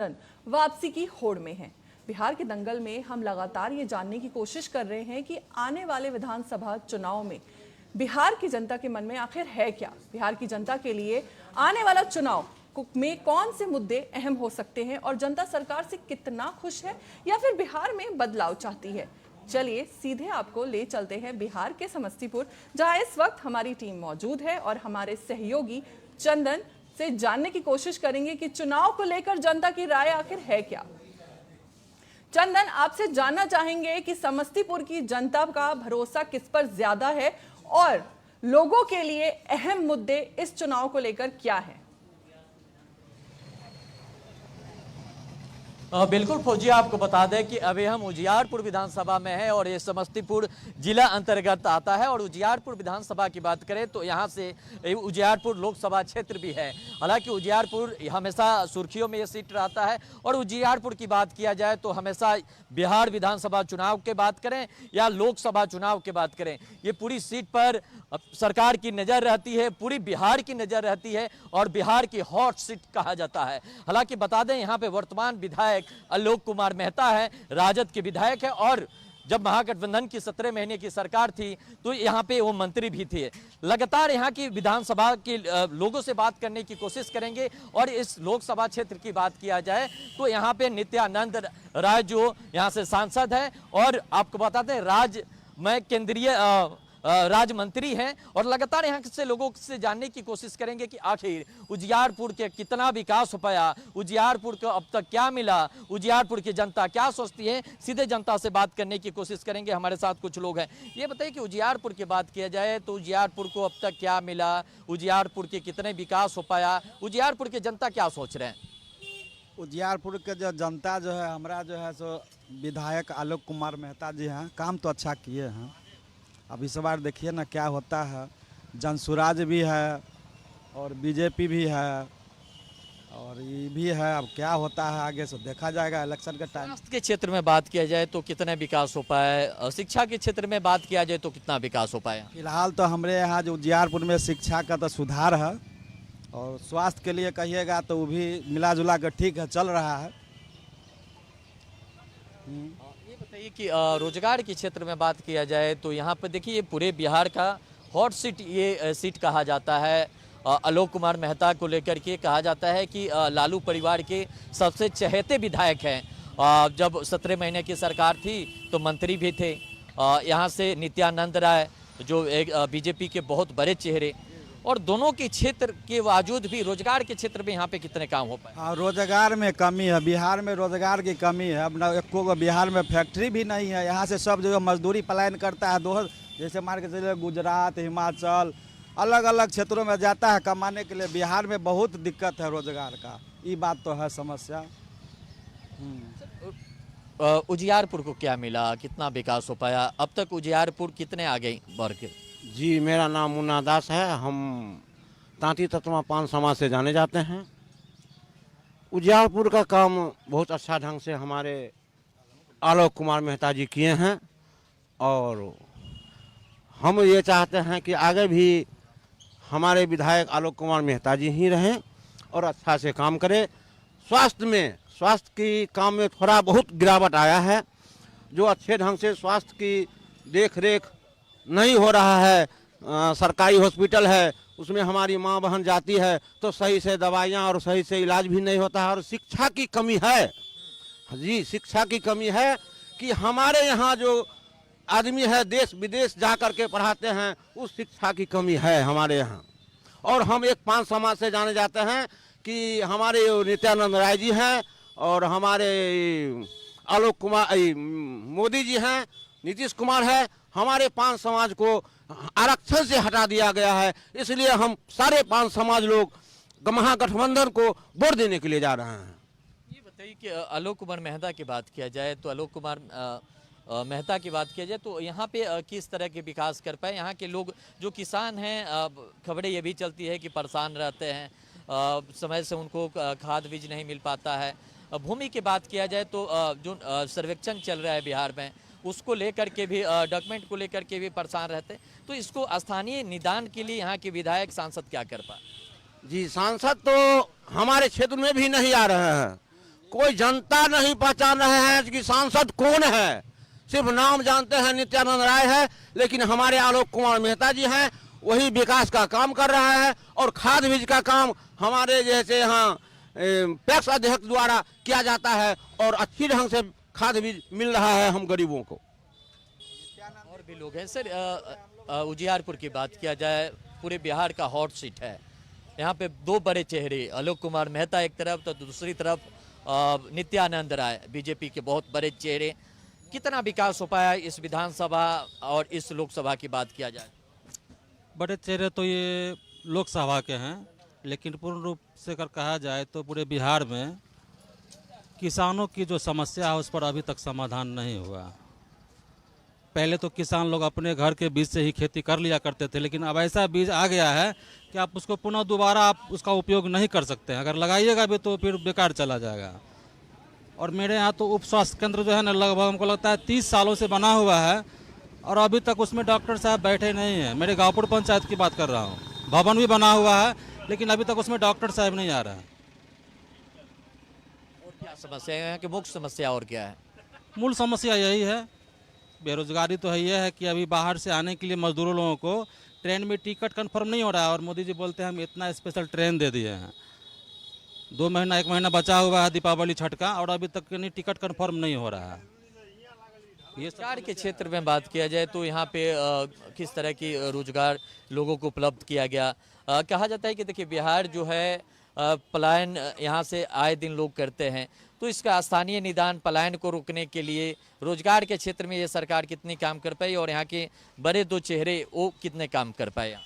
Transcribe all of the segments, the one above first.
वापसी की होड़ में है। बिहार के दंगल में हम लगातार ये जानने की कोशिश कर रहे हैं कि आने वाले विधानसभा चुनाव में बिहार की जनता के मन में आखिर है क्या। बिहार की जनता के लिए आने वाला चुनाव में कौन से मुद्दे अहम हो सकते हैं और जनता सरकार से कितना खुश है या फिर बिहार में बदलाव चाहती है। चलिए सीधे आपको ले चलते हैं बिहार के समस्तीपुर, जहां इस वक्त हमारी टीम मौजूद है और हमारे सहयोगी चंदन से जानने की कोशिश करेंगे कि चुनाव को लेकर जनता की राय आखिर है क्या। चंदन, आपसे जानना चाहेंगे कि समस्तीपुर की जनता का भरोसा किस पर ज्यादा है और लोगों के लिए अहम मुद्दे इस चुनाव को लेकर क्या है। बिल्कुल फौजी, आपको बता दें कि अभी हम उजियारपुर विधानसभा में हैं और ये समस्तीपुर जिला अंतर्गत आता है। और उजियारपुर विधानसभा की बात करें तो यहाँ से उजियारपुर लोकसभा क्षेत्र भी है। हालांकि उजियारपुर हमेशा सुर्खियों में ये सीट रहता है और उजियारपुर की बात किया जाए तो हमेशा बिहार विधानसभा चुनाव के बात करें या लोकसभा चुनाव के बात करें, ये पूरी सीट पर सरकार की नज़र रहती है, पूरी बिहार की नज़र रहती है और बिहार की हॉट सीट कहा जाता है। हालांकि बता दें यहाँ पे वर्तमान विधायक आलोक कुमार मेहता है, राजद के विधायक है और जब महागठबंधन की 17 महीने की सरकार थी तो यहाँ पे वो मंत्री भी थे। लगातार यहाँ की विधानसभा के लोगों से बात करने की कोशिश करेंगे। और इस लोकसभा क्षेत्र की बात किया जाए तो यहाँ पे नित्यानंद राय जो यहाँ से सांसद है और आपको बताते हैं राज्य में केंद्रीय राज्य मंत्री हैं और लगातार यहाँ से लोगों से जानने की कोशिश करेंगे कि आखिर उजियारपुर के कितना विकास हो पाया, उजियारपुर को अब तक क्या मिला, उजियारपुर की जनता क्या सोचती है। सीधे जनता से बात करने की कोशिश करेंगे। हमारे साथ कुछ लोग हैं। ये बताइए कि उजियारपुर की बात किया जाए तो उजियारपुर को अब तक क्या मिला, उजियारपुर के कितने विकास हो पाया, उजियारपुर की जनता क्या सोच रहे हैं। उजियारपुर के जो जनता जो है हमारा जो है सो विधायक आलोक कुमार मेहता जी हैं, काम तो अच्छा किए हैं। अब इस बार देखिए ना क्या होता है, जनसुराज भी है और बीजेपी भी है और ये भी है। अब क्या होता है आगे से देखा जाएगा इलेक्शन के टाइम। स्वास्थ्य के क्षेत्र में बात किया जाए तो कितना विकास हो पाया, शिक्षा के क्षेत्र में बात किया जाए तो कितना विकास हो पाया। फिलहाल तो हमारे यहाँ जो उजियारपुर में शिक्षा का तो सुधार है और स्वास्थ्य के लिए कहिएगा तो वो भी मिला जुला कर ठीक है, चल रहा है। ये बताइए कि रोजगार के क्षेत्र में बात किया जाए तो यहाँ पर देखिए पूरे बिहार का हॉट सीट ये सीट कहा जाता है। आलोक कुमार मेहता को लेकर के कहा जाता है कि लालू परिवार के सबसे चहेते विधायक हैं। जब 17 महीने की सरकार थी तो मंत्री भी थे। यहाँ से नित्यानंद राय जो एक बीजेपी के बहुत बड़े चेहरे, और दोनों के क्षेत्र के बावजूद भी रोजगार के क्षेत्र में यहाँ पे कितने काम हो पाए। हाँ, रोजगार में कमी है, बिहार में रोजगार की कमी है। अब ना एको बिहार में फैक्ट्री भी नहीं है। यहाँ से सब जो मजदूरी पलायन करता है दोहर, जैसे मान के चलिए गुजरात, हिमाचल, अलग अलग क्षेत्रों में जाता है कमाने के लिए। बिहार में बहुत दिक्कत है रोजगार का, ये बात तो है समस्या। उजियारपुर को क्या मिला, कितना विकास हो पाया, अब तक उजियारपुर कितने आगे बढ़ के। जी, मेरा नाम मुन्ना दास है। हम तांती तत्वा पान समाज से जाने जाते हैं। उजियारपुर का काम बहुत अच्छा ढंग से हमारे आलोक कुमार मेहता जी किए हैं और हम ये चाहते हैं कि आगे भी हमारे विधायक आलोक कुमार मेहता जी ही रहें और अच्छा से काम करें। स्वास्थ्य की काम में थोड़ा बहुत गिरावट आया है। जो अच्छे ढंग से स्वास्थ्य की देख रेख नहीं हो रहा है। सरकारी हॉस्पिटल है, उसमें हमारी माँ बहन जाती है तो सही से दवाइयाँ और सही से इलाज भी नहीं होता है। और शिक्षा की कमी है जी, शिक्षा की कमी है कि हमारे यहाँ जो आदमी है देश विदेश जा कर के पढ़ाते हैं, उस शिक्षा की कमी है हमारे यहाँ। और हम एक पान समाज से जाने जाते हैं कि हमारे नित्यानंद राय जी हैं और हमारे आलोक कुमार मोदी जी हैं, नीतीश कुमार है। हमारे पान समाज को आरक्षण से हटा दिया गया है, इसलिए हम सारे पान समाज लोग महागठबंधन को वोट देने के लिए जा रहे हैं। ये बताइए कि आलोक कुमार मेहता की बात किया जाए तो आलोक कुमार मेहता की बात किया जाए तो यहाँ पे किस तरह के विकास कर पाए। यहाँ के लोग जो किसान हैं, खबरें ये भी चलती है कि परेशान रहते हैं, समय से उनको खाद बीज नहीं मिल पाता है। भूमि की बात किया जाए तो जो सर्वेक्षण चल रहा है बिहार में, उसको लेकर के भी डॉक्यूमेंट को लेकर के भी परेशान रहते हैं। तो इसको स्थानीय निदान के लिए यहाँ के विधायक सांसद क्या कर पाए। जी, सांसद तो हमारे क्षेत्र में भी नहीं आ रहे हैं। कोई जनता नहीं पहचान रहे हैं कि सांसद कौन है। सिर्फ नाम जानते हैं नित्यानंद राय है, लेकिन हमारे आलोक कुमार मेहता जी हैं, वही विकास का काम कर रहा है। और खाद बीज का काम हमारे जैसे यहाँ पैक्स अध्यक्ष द्वारा किया जाता है और अच्छी ढंग से खाद बीज मिल रहा है हम गरीबों को। और भी लोग हैं सर। उजियारपुर की बात किया जाए, पूरे बिहार का हॉट सीट है। यहाँ पे दो बड़े चेहरे, आलोक कुमार मेहता एक तरफ तो दूसरी तरफ नित्यानंद राय, बीजेपी के बहुत बड़े चेहरे। कितना विकास हो पाया इस विधानसभा और इस लोकसभा की बात किया जाए? बड़े चेहरे तो ये लोकसभा के हैं, लेकिन पूर्ण रूप से अगर कहा जाए तो पूरे बिहार में किसानों की जो समस्या है उस पर अभी तक समाधान नहीं हुआ। पहले तो किसान लोग अपने घर के बीज से ही खेती कर लिया करते थे, लेकिन अब ऐसा बीज आ गया है कि आप उसको पुनः दोबारा आप उसका उपयोग नहीं कर सकते हैं। अगर लगाइएगा भी तो फिर बेकार चला जाएगा। और मेरे यहाँ तो उप स्वास्थ्य केंद्र जो है ना, लगभग हमको लगता है 30 सालों से बना हुआ है और अभी तक उसमें डॉक्टर साहब बैठे नहीं हैं। मेरे गाँवपुर पंचायत की बात कर रहा हूँ, भवन भी बना हुआ है लेकिन अभी तक उसमें डॉक्टर साहब नहीं आ रहे हैं। और क्या समस्या है यहाँ की? मुख्य समस्या और क्या है? मूल समस्या यही है, बेरोजगारी तो है। यह है कि अभी बाहर से आने के लिए मजदूरों लोगों को ट्रेन में टिकट कंफर्म नहीं हो रहा है और मोदी जी बोलते हैं हम इतना स्पेशल ट्रेन दे दिए हैं। 2 महीना 1 महीना बचा हुआ है दीपावली छठ का और अभी तक नहीं टिकट कंफर्म नहीं हो रहा है। ये रोजगार के क्षेत्र में बात किया जाए तो यहाँ पे किस तरह की रोजगार लोगों को उपलब्ध किया गया? कहा जाता है कि देखिए बिहार जो है पलायन यहाँ से आए दिन लोग करते हैं, तो इसका स्थानीय निदान पलायन को रोकने के लिए रोजगार के क्षेत्र में ये सरकार कितनी काम कर पाई और यहाँ के बड़े दो चेहरे वो कितने काम कर पाए?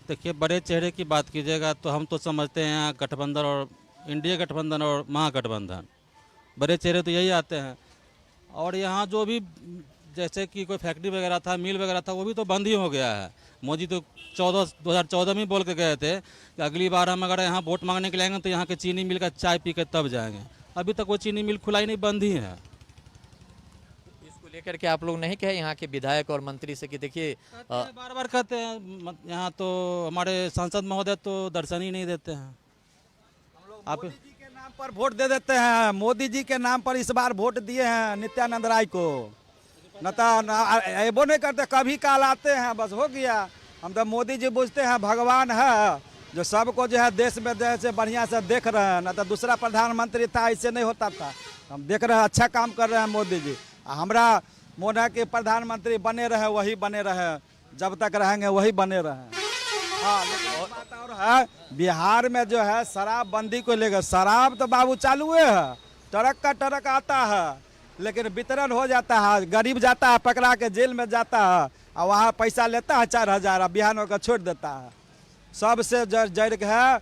देखिए, बड़े चेहरे की बात कीजिएगा तो हम तो समझते हैं यहाँ गठबंधन और इंडिया गठबंधन और महागठबंधन, बड़े चेहरे तो यही आते हैं। और यहाँ जो भी जैसे कि कोई फैक्ट्री वगैरह था, मिल वगैरह था, वो भी तो बंद ही हो गया है। मोदी तो 2014 में बोल के गए थे कि अगली बार हम अगर यहाँ वोट मांगने के लिए आएंगे तो यहाँ के चीनी मिल का चाय पी के तब जाएंगे। अभी तक वो चीनी मिल खुलाई नहीं, बंद ही है। इसको लेकर के आप लोग नहीं कहे यहाँ के विधायक और मंत्री से कि देखिए बार बार कहते हैं, यहाँ तो हमारे सांसद महोदय तो दर्शन ही नहीं देते हैं। आप मोदी जी के नाम पर वोट दे देते हैं। मोदी जी के नाम पर इस बार वोट दिए हैं नित्यानंद राय को, न तो एबो नहीं करते, कभी काल आते हैं, बस हो गया। हम तो मोदी जी बुझते हैं भगवान है जो सबको जो है देश में जैसे बढ़िया से देख रहे हैं। न तो दूसरा प्रधानमंत्री था, ऐसे नहीं होता था। हम देख रहे हैं अच्छा काम कर रहे हैं मोदी जी। हमरा मोन है कि प्रधानमंत्री बने रहे, वही बने रहे, जब तक रहेंगे वही बने रहे। हाँ, लेकिन बात और है, बिहार में जो है शराबबंदी को लेकर, शराब तो बाबू चालू है, ट्रक का ट्रक आता है लेकिन वितरण हो जाता है, गरीब जाता है पकड़ा के जेल में जाता है और वहाँ पैसा लेता है 4000 बिहान होकर छोड़ देता है। सबसे जड़ है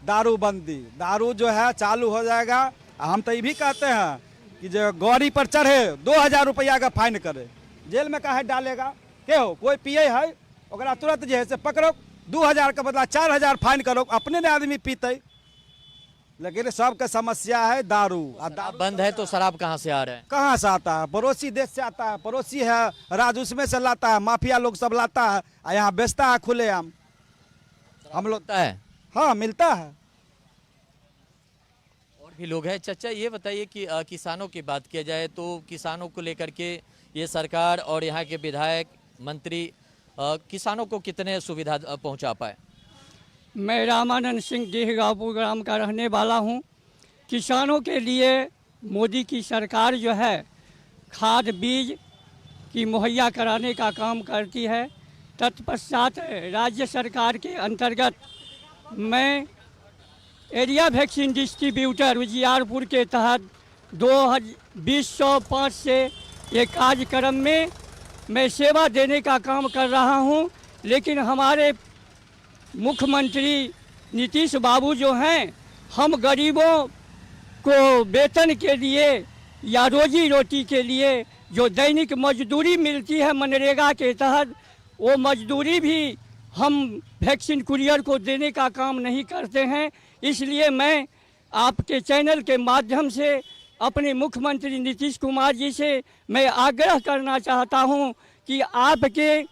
दारूबंदी, दारू जो है चालू हो जाएगा। हम तो ये भी कहते हैं कि जो गाड़ी पर चढ़े 2000 रुपया का फाइन करे, जेल में काहे डालेगा? के हो कोई पिए है ओकरा तुरंत जो है से पकड़ो, 2000 का बदला 4000 फाइन करो, अपने ने आदमी पीते। लेकिन सबके समस्या है दारू। दारू बंद है तो शराब कहाँ से आ रहा है? कहाँ से आता है? पड़ोसी देश से आता है, पड़ोसी है राज उसमें से लाता है, माफिया लोग सब लाता है, यहाँ बेचता है खुलेआम। हम लोग है हाँ मिलता है। और भी लोग हैं। चाचा ये बताइए कि किसानों की बात किया जाए तो किसानों को लेकर के ये सरकार और यहाँ के विधायक मंत्री किसानों को कितने सुविधा पहुँचा पाए? मैं रामानंद सिंह देहगांवपुर ग्राम का रहने वाला हूं। किसानों के लिए मोदी की सरकार जो है खाद बीज की मुहैया कराने का काम करती है। तत्पश्चात राज्य सरकार के अंतर्गत मैं एरिया वैक्सीन डिस्ट्रीब्यूटर उजियारपुर के तहत 2005 से ये कार्यक्रम में मैं सेवा देने का काम कर रहा हूं। लेकिन हमारे मुख्यमंत्री नीतीश बाबू जो हैं, हम गरीबों को वेतन के लिए या रोजी रोटी के लिए जो दैनिक मजदूरी मिलती है मनरेगा के तहत, वो मजदूरी भी हम वैक्सीन कुरियर को देने का काम नहीं करते हैं। इसलिए मैं आपके चैनल के माध्यम से अपने मुख्यमंत्री नीतीश कुमार जी से मैं आग्रह करना चाहता हूं कि आपके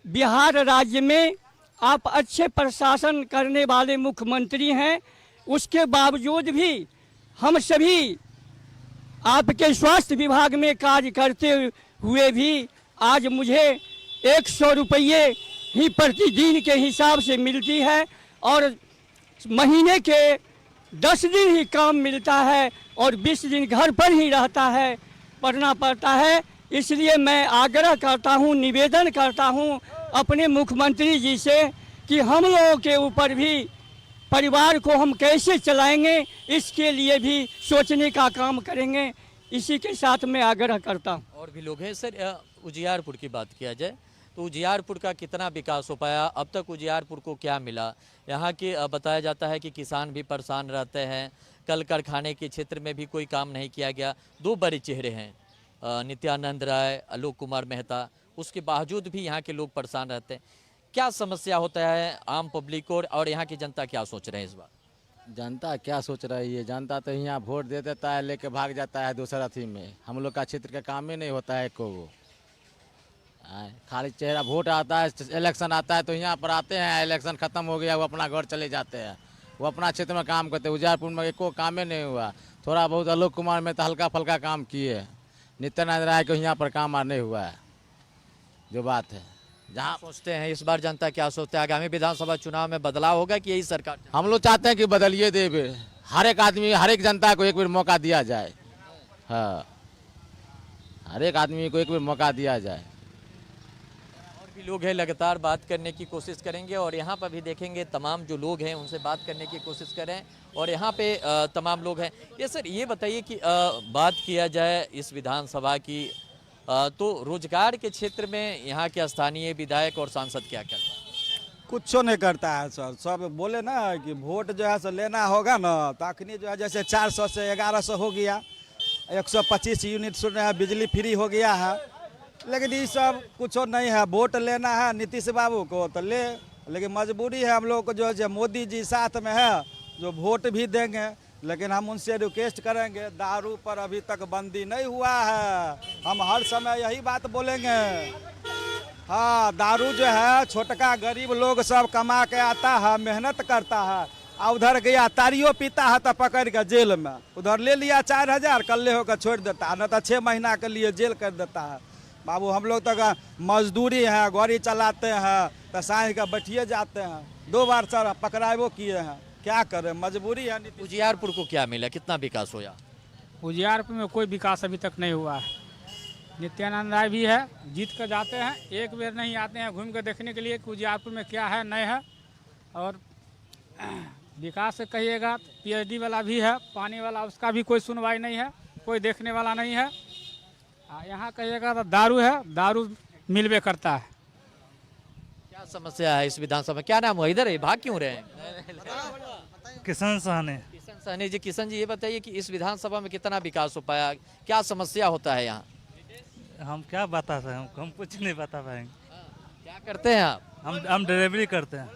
बिहार राज्य में आप अच्छे प्रशासन करने वाले मुख्यमंत्री हैं, उसके बावजूद भी हम सभी आपके स्वास्थ्य विभाग में कार्य करते हुए भी आज मुझे 100 रुपये ही प्रतिदिन के हिसाब से मिलती है और महीने के 10 दिन ही काम मिलता है और 20 दिन घर पर ही पढ़ना पड़ता है। इसलिए मैं आग्रह करता हूँ, निवेदन करता हूँ अपने मुख्यमंत्री जी से कि हम लोगों के ऊपर भी परिवार को हम कैसे चलाएंगे इसके लिए भी सोचने का काम करेंगे। इसी के साथ मैं आग्रह करता हूँ। और भी लोग हैं सर। उजियारपुर की बात किया जाए तो उजियारपुर का कितना विकास हो पाया, अब तक उजियारपुर को क्या मिला? यहाँ के बताया जाता है कि किसान भी परेशान रहते हैं, कल कारखाने के क्षेत्र में भी कोई काम नहीं किया गया। दो बड़े चेहरे हैं, नित्यानंद राय, आलोक कुमार मेहता, उसके बावजूद भी यहाँ के लोग परेशान रहते हैं। क्या समस्या होता है आम पब्लिक को, और यहाँ की जनता क्या सोच रहे हैं इस बार? जनता क्या सोच रही है? जनता तो यहाँ वोट दे देता है, लेके भाग जाता है दूसरा अथी में। हम लोग का क्षेत्र का काम ही नहीं होता है को वो खाली चेहरा वोट आता है, इलेक्शन आता है तो यहाँ पर आते हैं, इलेक्शन खत्म हो गया वो अपना घर चले जाते हैं, वो अपना क्षेत्र में काम करते हैं। उजियारपुर में एको काम ही नहीं हुआ। थोड़ा बहुत आलोक कुमार में तो हल्का फल्का काम किए, नित्यानंद राय को यहाँ पर काम नहीं हुआ है। जो बात है जहाँ सोचते हैं इस बार जनता क्या सोचते हैं, आगामी विधानसभा चुनाव में बदलाव होगा कि यही सरकार? हम लोग चाहते हैं कि बदलिए दे, हर एक आदमी हर एक जनता को एक बार मौका दिया जाए। हाँ, हर एक आदमी को एक बार मौका दिया जाए। और भी लोग हैं, लगातार बात करने की कोशिश करेंगे और यहाँ पर भी देखेंगे तमाम जो लोग हैं उनसे बात करने की कोशिश करें। और यहाँ पे तमाम लोग हैं। ये सर ये बताइए कि बात किया जाए इस विधानसभा की तो रोजगार के क्षेत्र में यहाँ के स्थानीय विधायक और सांसद क्या करता है? कुछ नहीं करता है सर। सब बोले ना कि वोट जो है सो लेना होगा ना, तो अखनी जो है जैसे 400 से 1100 हो गया, 125 यूनिट सुन रहे हैं, बिजली फ्री हो गया है। लेकिन ये सब कुछ नहीं है। वोट लेना है नीतीश बाबू को तो ले, लेकिन मजबूरी है हम लोग को जो है मोदी जी साथ में है, जो वोट भी देंगे। लेकिन हम उनसे रिक्वेस्ट करेंगे, दारू पर अभी तक बंदी नहीं हुआ है। हम हर समय यही बात बोलेंगे। हाँ, दारू जो है छोटका गरीब लोग सब कमा के आता है, मेहनत करता है, और उधर गया तारियो पीता है तो पकड़ के जेल में, उधर ले लिया 4000, कल्ले होकर छोड़ देता है, न तो 6 महीना के लिए जेल कर देता है। बाबू हम लोग तो मजदूरी है, गाड़ी चलाते हैं तो सांझ का बैठिए जाते हैं। 2 बार सर पकड़ाबो किए हैं, क्या करें, मजबूरी है। उजियारपुर को क्या मिला, कितना विकास हुआ? उजियारपुर में कोई विकास अभी तक नहीं हुआ है। नित्यानंद राय भी है, जीत कर जाते हैं, एक बार नहीं आते हैं घूम कर देखने के लिए कि उजियारपुर में क्या है नहीं है। और विकास से कहिएगा तो PhD वाला भी है, पानी वाला, उसका भी कोई सुनवाई नहीं है, कोई देखने वाला नहीं है। यहाँ कहिएगा तो दारू है, दारू मिलवे करता है। क्या समस्या है इस विधानसभा? क्या नाम है, इधर है, भाग क्यों रहे हैं? किशन सहने। किशन सहनी जी, किशन जी ये बताइए कि इस विधानसभा में कितना विकास हो पाया, क्या समस्या होता है यहाँ? हम क्या बता सकते हैं, हम कुछ नहीं बता पाएंगे। क्या करते हैं आप? हम ड्राइवरी करते हैं,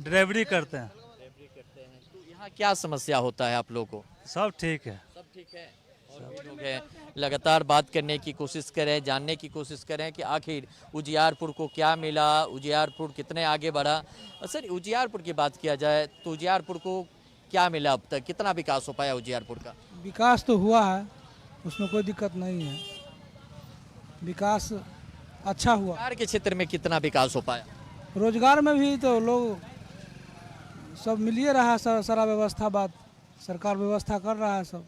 ड्राइवरी करते हैं। तो यहाँ क्या समस्या होता है आप लोगों को? सब ठीक है। सब ठीक है। और भी लोग हैं, लगातार बात करने की कोशिश करें, जानने की कोशिश करें कि आखिर उजियारपुर को क्या मिला, उजियारपुर कितने आगे बढ़ा। सर उजियारपुर की बात किया जाए तो उजियारपुर को क्या मिला, अब तक कितना विकास हो पाया उजियारपुर का? विकास तो हुआ है, उसमें कोई दिक्कत नहीं है, विकास अच्छा हुआ। रोजगार के क्षेत्र में कितना विकास हो पाया? रोजगार में भी तो लोग सब मिलिए रहा है, सारा व्यवस्था बात सरकार व्यवस्था कर रहा है सब।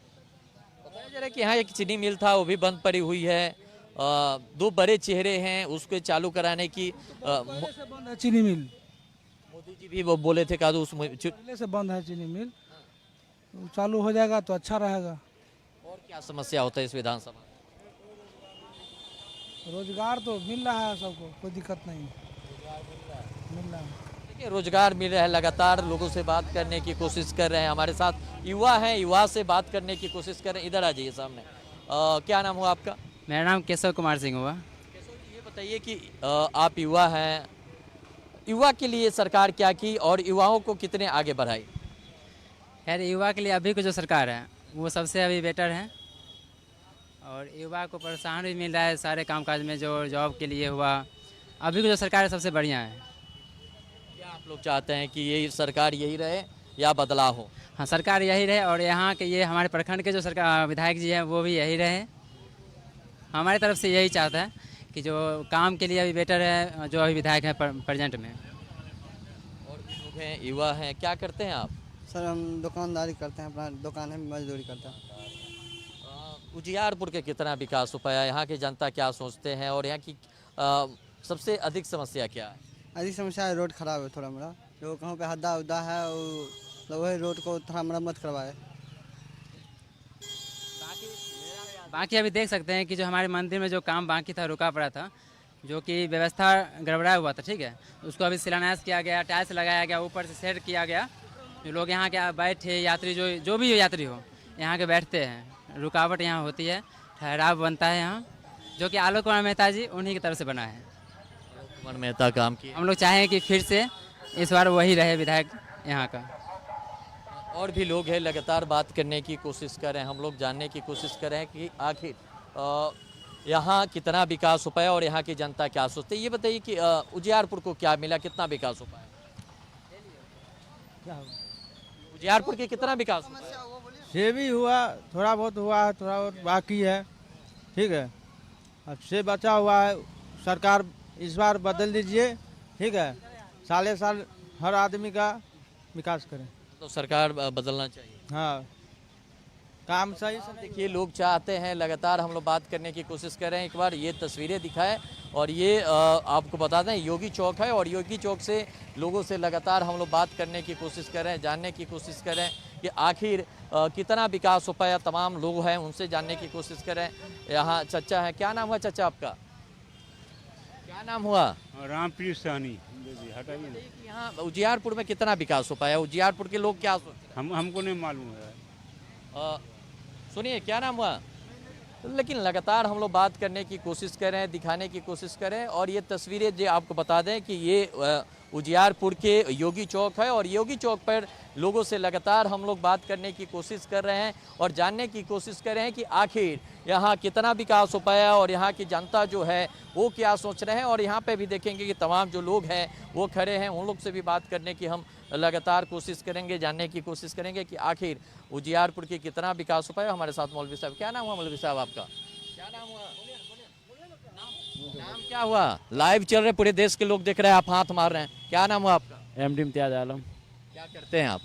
बताया जा रहा है कि यहाँ एक चीनी मिल था वो भी बंद पड़ी हुई है, 2 बड़े चेहरे हैं उसको चालू कराने की पहले से बंद है चीनी मिल, मोदी जी भी वो बोले थे का उस पहले से बंद है चीनी मिल, चालू हो जाएगा तो अच्छा रहेगा। और क्या समस्या होता है इस विधानसभा? रोजगार तो मिल रहा है सबको, कोई दिक्कत नहीं मिल रहा है। देखिए रोजगार मिल रहा है, लगातार लोगों से बात करने की कोशिश कर रहे हैं। हमारे साथ युवा हैं, युवा से बात करने की कोशिश कर रहे हैं। इधर आ जाइए सामने। क्या नाम हुआ आपका? मेरा नाम केशव कुमार सिंह हुआ। केशव जी ये बताइए कि आप युवा हैं, युवा के लिए सरकार क्या की और युवाओं को कितने आगे बढ़ाई? खैर युवा के लिए अभी की जो सरकार है वो सबसे अभी बेटर है, और युवा को प्रोत्साहन भी मिल रहा है सारे कामकाज में, जो जॉब के लिए हुआ। अभी की जो सरकार है सबसे बढ़िया है। क्या आप लोग चाहते हैं कि यही सरकार यही रहे या बदलाव हो? हाँ, सरकार यही रहे और यहाँ के ये हमारे प्रखंड के जो सरकार विधायक जी हैं वो भी यही रहे। हमारी तरफ से यही चाहता है कि जो काम के लिए अभी बेटर है जो अभी विधायक है प्रेजेंट में। और भी लोग हैं, युवा हैं, क्या करते हैं आप? सर हम दुकानदारी करते हैं, अपना दुकान है, मजदूरी करते हैं। उजियारपुर के कितना विकास हो पाया, यहाँ की जनता क्या सोचते हैं और यहाँ की सबसे अधिक समस्या क्या है? अधिक समस्या है, रोड खराब है थोड़ा मोड़ा, जो कहीं पे हद्दा उद्दा है वो वही रोड को थोड़ा मरम्मत करवाए। बाकी अभी देख सकते हैं कि जो हमारे मंदिर में जो काम बाकी था, रुका पड़ा था, जो कि व्यवस्था गड़बड़ाया हुआ था, ठीक है, उसको अभी शिलान्यास किया गया, टाइल्स लगाया गया, ऊपर से सेट किया गया। जो लोग यहाँ के बैठे यात्री जो भी यात्री हो यहाँ के बैठते हैं, रुकावट यहाँ होती है, ठहराव बनता है यहाँ, जो कि आलोक कुमार मेहता जी उन्हीं की तरफ से बना है। आलोक कुमार मेहता काम किए। हम लोग चाहें कि फिर से इस बार वही रहे विधायक यहाँ का। और भी लोग हैं, लगातार बात करने की कोशिश कर रहे हैं, हम लोग जानने की कोशिश कर रहे हैं कि आखिर यहाँ कितना विकास हो पाया और यहाँ की जनता क्या सोचती है। ये बताइए कि उजियारपुर को क्या मिला, कितना विकास हो पाया? उजियारपुर के कितना विकास हो पाया? से भी हुआ, थोड़ा बहुत हुआ है, थोड़ा बहुत बाकी है, ठीक है। अब से बचा हुआ है, सरकार इस बार बदल दीजिए, ठीक है, साले साल हर आदमी का विकास करें। तो सरकार बदलना चाहिए। हाँ, काम सही से देखिए, लोग चाहते हैं, लगातार हम लोग बात करने की कोशिश कर रहे हैं। एक बार ये तस्वीरें दिखाएं और ये आपको बता दें योगी चौक है और योगी चौक से लोगों से लगातार हम लोग बात करने की कोशिश कर रहे हैं, जानने की कोशिश कर रहे हैं कि आखिर कितना विकास हो पाया। तमाम लोग हैं, उनसे जानने की कोशिश कर रहे हैं। यहाँ चचा है, क्या नाम हुआ चचा आपका? क्या नाम हुआ? रामप्रीत सहनी। यहाँ उजियारपुर में कितना विकास हो पाया, उजियारपुर के लोग क्या सोचते हैं? हमको नहीं मालूम है। सुनिए, क्या नाम हुआ? लेकिन लगातार हम लोग बात करने की कोशिश कर रहे हैं, दिखाने की कोशिश कर रहे हैं। और ये तस्वीरें जो आपको बता दें कि ये उजियारपुर के योगी चौक है और योगी चौक पर लोगों से लगातार हम लोग बात करने की कोशिश कर रहे हैं और जानने की कोशिश कर रहे हैं कि आखिर यहाँ कितना विकास हो पाया और यहाँ की जनता जो है वो क्या सोच रहे हैं। और यहाँ पे भी देखेंगे कि तमाम जो लोग हैं वो खड़े हैं, उन लोग से भी बात करने की हम लगातार कोशिश करेंगे, जानने की कोशिश करेंगे कि आखिर उजियारपुर के कितना विकास हो पाया। हमारे साथ मौलवी साहब, क्या नाम हुआ मौलवी साहब आपका? क्या नाम हुआ? नाम क्या हुआ? लाइव चल रहे, पूरे देश के लोग देख रहे हैं, आप हाथ मार रहे हैं। क्या नाम हुआ आपका? MD इम्तियाज आलम। क्या करते हैं आप?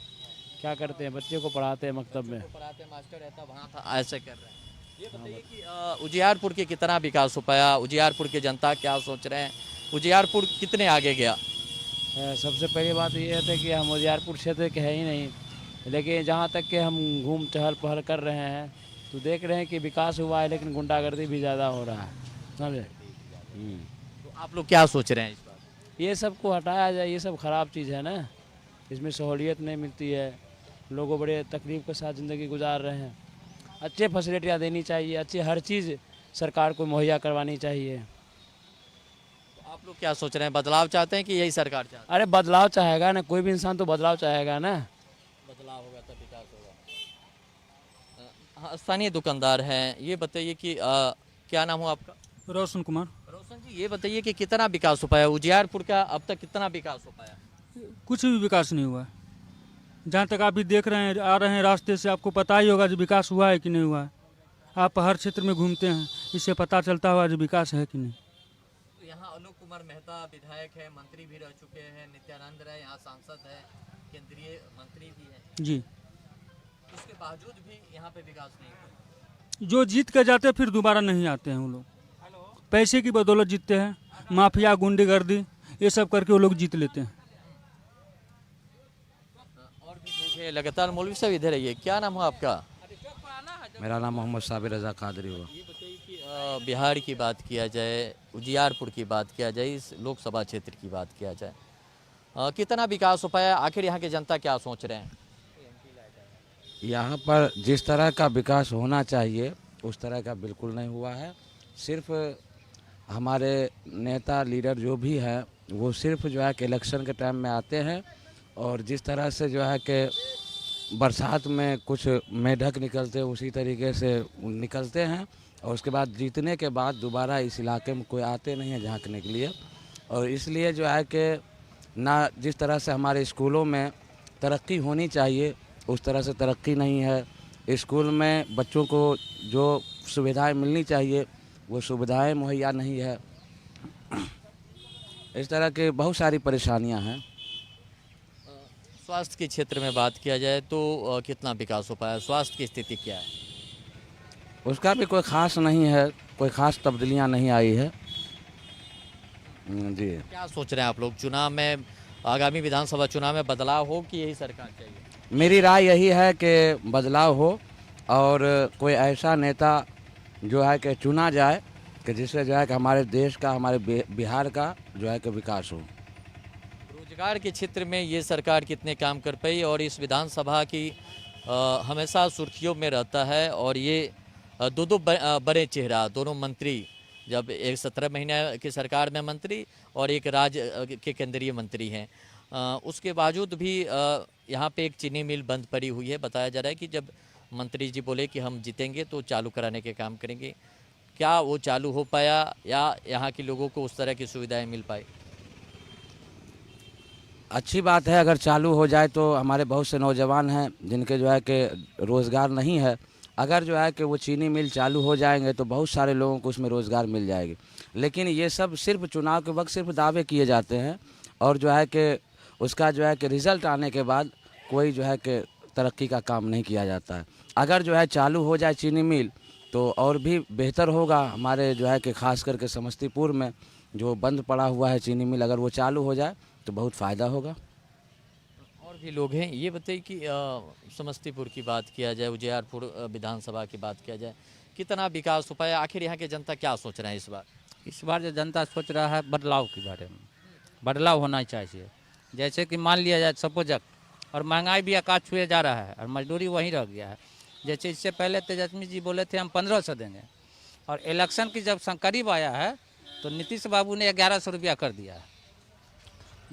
क्या करते हैं? बच्चे को पढ़ाते हैं मकतब में। पढ़ाते हैं, मास्टर रहता वहाँ था, ऐसे कर रहे हैं। ये बताइए कि उजियारपुर के कितना विकास हो पाया, उजियारपुर की जनता क्या सोच रहे हैं, उजियारपुर कितने आगे गया? सबसे पहली बात ये है कि हम उजियारपुर क्षेत्र के हैं ही नहीं, लेकिन जहाँ तक कि हम घूम टहल पहल कर रहे हैं तो देख रहे हैं कि विकास हुआ है, लेकिन गुंडागर्दी भी ज़्यादा हो रहा है, समझे। तो आप लोग क्या सोच रहे हैं इस बार? ये सब को हटाया जाए, ये सब ख़राब चीज़ है ना, इसमें सहूलियत नहीं मिलती है, लोगों बड़े तकलीफ़ के साथ ज़िंदगी गुजार रहे हैं। अच्छे फैसिलिटियाँ देनी चाहिए, अच्छी हर चीज़ सरकार को मुहैया करवानी चाहिए। तो आप लोग क्या सोच रहे हैं, बदलाव चाहते हैं कि यही सरकार चाहते हैं? अरे बदलाव चाहेगा ना, कोई भी इंसान तो बदलाव चाहेगा ना। बदलाव होगा तब विकास होगा। स्थानीय दुकानदार हैं, ये बताइए कि क्या नाम हो आपका? रोशन कुमार। रोशन जी, ये बताइए कि कितना विकास हो पाया उजियारपुर का, अब तक कितना विकास हो पाया? कुछ भी विकास नहीं हुआ है। जहाँ तक आप भी देख रहे हैं, आ रहे हैं रास्ते से, आपको पता ही होगा जो विकास हुआ है कि नहीं हुआ है। आप हर क्षेत्र में घूमते हैं, इससे पता चलता हुआ जो विकास है कि नहीं। तो यहाँ आलोक कुमार मेहता विधायक है, मंत्री भी रह चुके हैं, नित्यानंद राय यहाँ सांसद है, केंद्रीय मंत्री भी है जी, उसके बावजूद भी यहाँ पे विकास नहीं हुआ। जो जीत कर जाते फिर दोबारा नहीं आते हैं वो लोग, पैसे की बदौलत जीतते हैं, माफिया गुंडागर्दी ये सब करके वो लोग जीत लेते हैं। और भी लोग हैं, लगातार मौलवी साहब इधर आइए, क्या नाम है आपका? मेरा नाम मोहम्मद साबिर रजा कादरी हुआ। ये बताइए कि बिहार की बात किया जाए, उजियारपुर की बात किया जाए, इस लोकसभा क्षेत्र की बात किया जाए, कितना विकास हो पाया, आखिर यहाँ की जनता क्या सोच रहे हैं? यहाँ पर जिस तरह का विकास होना चाहिए उस तरह का बिल्कुल नहीं हुआ है। सिर्फ हमारे नेता लीडर जो भी है वो सिर्फ जो है कि इलेक्शन के टाइम में आते हैं और जिस तरह से जो है कि बरसात में कुछ मेढक निकलते उसी तरीके से निकलते हैं और उसके बाद जीतने के बाद दोबारा इस इलाके में कोई आते नहीं है झांकने के लिए। और इसलिए जो है कि ना जिस तरह से हमारे स्कूलों में तरक्की होनी चाहिए, उस तरह से तरक्की नहीं है। स्कूल में बच्चों को जो सुविधाएं मिलनी चाहिए वो सुविधाएं मुहैया नहीं है। इस तरह के बहुत सारी परेशानियां हैं। स्वास्थ्य के क्षेत्र में बात किया जाए तो कितना विकास हो पाया, स्वास्थ्य की स्थिति क्या है? उसका भी कोई ख़ास नहीं है, कोई ख़ास तब्दीलियां नहीं आई है जी। क्या सोच रहे हैं आप लोग, चुनाव में, आगामी विधानसभा चुनाव में बदलाव हो कि यही सरकार चाहिए? मेरी राय यही है कि बदलाव हो और कोई ऐसा नेता जो है कि चुना जाए कि जिससे जो है कि हमारे देश का, हमारे बिहार का जो है कि विकास हो। रोजगार के क्षेत्र में ये सरकार कितने काम कर पाई, और इस विधानसभा की हमेशा सुर्खियों में रहता है, और ये दो बड़े चेहरा, दोनों मंत्री, जब एक 17 महीने की सरकार में मंत्री और एक राज्य के केंद्रीय मंत्री हैं, उसके बावजूद भी यहाँ पे एक चीनी मिल बंद पड़ी हुई है। बताया जा रहा है कि जब मंत्री जी बोले कि हम जीतेंगे तो चालू कराने के काम करेंगे, क्या वो चालू हो पाया या यहाँ के लोगों को उस तरह की सुविधाएं मिल पाई? अच्छी बात है, अगर चालू हो जाए तो हमारे बहुत से नौजवान हैं जिनके जो है कि रोज़गार नहीं है। अगर जो है कि वो चीनी मिल चालू हो जाएंगे तो बहुत सारे लोगों को उसमें रोज़गार मिल जाएगी। लेकिन ये सब सिर्फ चुनाव के वक्त सिर्फ दावे किए जाते हैं, और जो है कि उसका जो है कि रिज़ल्ट आने के बाद कोई जो है कि तरक्की का काम नहीं किया जाता है। अगर जो है चालू हो जाए चीनी मिल तो और भी बेहतर होगा। हमारे जो है कि ख़ास करके समस्तीपुर में जो बंद पड़ा हुआ है चीनी मिल, अगर वो चालू हो जाए तो बहुत फ़ायदा होगा। और भी लोग हैं, ये बताइए कि समस्तीपुर की बात किया जाए, उजियारपुर विधानसभा की बात किया जाए, कितना विकास हो पाया? आखिर यहाँ के जनता क्या सोच रहे हैं इस बार? इस बार जो जनता सोच रहा है बदलाव के बारे में, बदलाव होना चाहिए। जैसे कि मान लिया जाए सपोजक, और महंगाई भी आकाश छुए जा रहा है और मजदूरी वहीं रह गया है। जैसे इससे पहले तेजस्वी जी बोले थे हम 1500 देंगे, और इलेक्शन की जब करीब आया है तो नीतीश बाबू ने 1100 रुपया कर दिया है।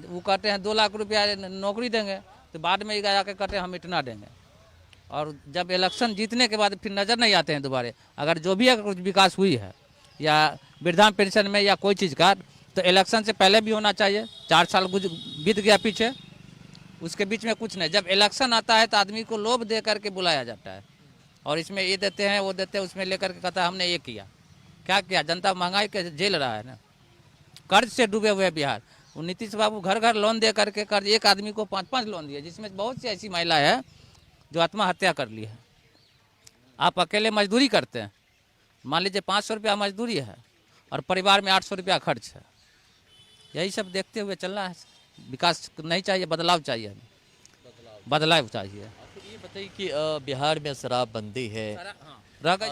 वो कहते हैं 2 लाख रुपया नौकरी देंगे, तो बाद में जाके कहते हैं हम इतना देंगे, और जब इलेक्शन जीतने के बाद फिर नज़र नहीं आते हैं दोबारा। अगर जो भी अगर कुछ विकास हुई है या वृद्धा पेंशन में या कोई चीज़ का, तो इलेक्शन से पहले भी होना चाहिए। 4 साल बीत गया पीछे, उसके बीच में कुछ नहीं। जब इलेक्शन आता है तो आदमी को लोभ दे करके बुलाया जाता है, और इसमें ये देते हैं वो देते हैं, उसमें लेकर के कहता है हमने ये किया। क्या किया? जनता महंगाई के झेल रहा है ना, कर्ज से डूबे हुए बिहार। वो नीतीश बाबू घर घर लोन दे करके कर्ज, एक आदमी को 5-5 लोन दिए, जिसमें बहुत सी ऐसी महिलाएं हैं जो आत्महत्या कर ली है। आप अकेले मजदूरी करते हैं, मान लीजिए 500 रुपया मजदूरी है और परिवार में 800 रुपया खर्च है। यही सब देखते हुए चलना है। विकास नहीं चाहिए, बदलाव चाहिए, हमें बदलाव चाहिए। ये बताइए कि बिहार में शराबबंदी है,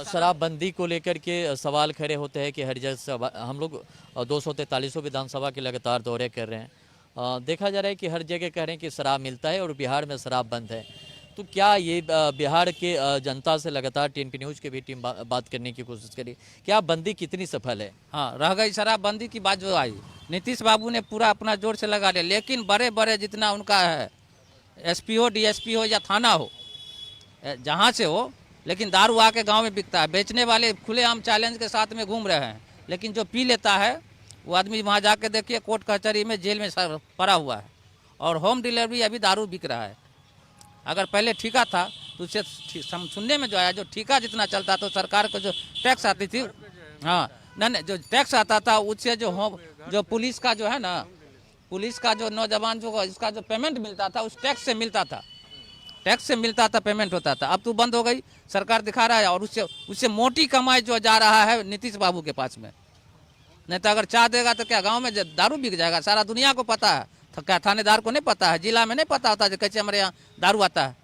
शराबबंदी को लेकर के सवाल खड़े होते हैं कि हर जगह हम लोग 243 विधानसभा के लगातार दौरे कर रहे हैं, देखा जा रहा है कि हर जगह कह रहे हैं कि शराब मिलता है और बिहार में शराब बंद है। तो क्या ये बिहार के जनता से लगातार टीएनपी न्यूज़ की भी टीम बात करने की कोशिश करी, क्या बंदी कितनी सफल है? हाँ, रह गई शराबबंदी की बात जो आई, नीतीश बाबू ने पूरा अपना जोर से लगा दिया। लेकिन बड़े बड़े जितना उनका है, एसपी हो, डीएसपी हो या थाना हो, जहाँ से हो, लेकिन दारू आके गांव में बिकता है। बेचने वाले खुलेआम चैलेंज के साथ में घूम रहे हैं, लेकिन जो पी लेता है वो आदमी वहाँ जाके देखिए कोर्ट कचहरी में जेल में पड़ा हुआ है। और होम डिलीवरी अभी दारू बिक रहा है। अगर पहले ठेका था तो उससे सुनने में जो आया, जो ठेका जितना चलता तो सरकार को जो टैक्स आती थी, हाँ नहीं, जो टैक्स आता था उससे जो पुलिस का जो है ना, पुलिस का जो नौजवान जो इसका जो पेमेंट मिलता था उस टैक्स से मिलता था, टैक्स से मिलता था, पेमेंट होता था। अब तो बंद हो गई, सरकार दिखा रहा है। और उससे मोटी कमाई जो जा रहा है नीतीश बाबू के पास में। नहीं तो अगर चाह देगा तो क्या गांव में दारू बिक जाएगा? सारा दुनिया को पता है, तो क्या थानेदार को नहीं पता है, जिला में नहीं पता होता जो कैसे हमारे यहाँ दारू आता है?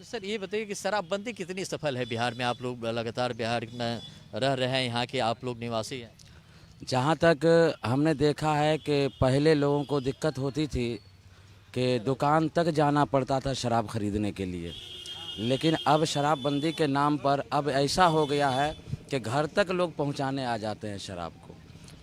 सर ये बताइए कि शराबबंदी कितनी सफल है बिहार में? आप लोग लगातार बिहार में रह रहे हैं, यहाँ के आप लोग निवासी हैं। जहाँ तक हमने देखा है कि पहले लोगों को दिक्कत होती थी कि दुकान तक जाना पड़ता था शराब खरीदने के लिए, लेकिन अब शराबबंदी के नाम पर अब ऐसा हो गया है कि घर तक लोग पहुंचाने आ जाते हैं शराब को,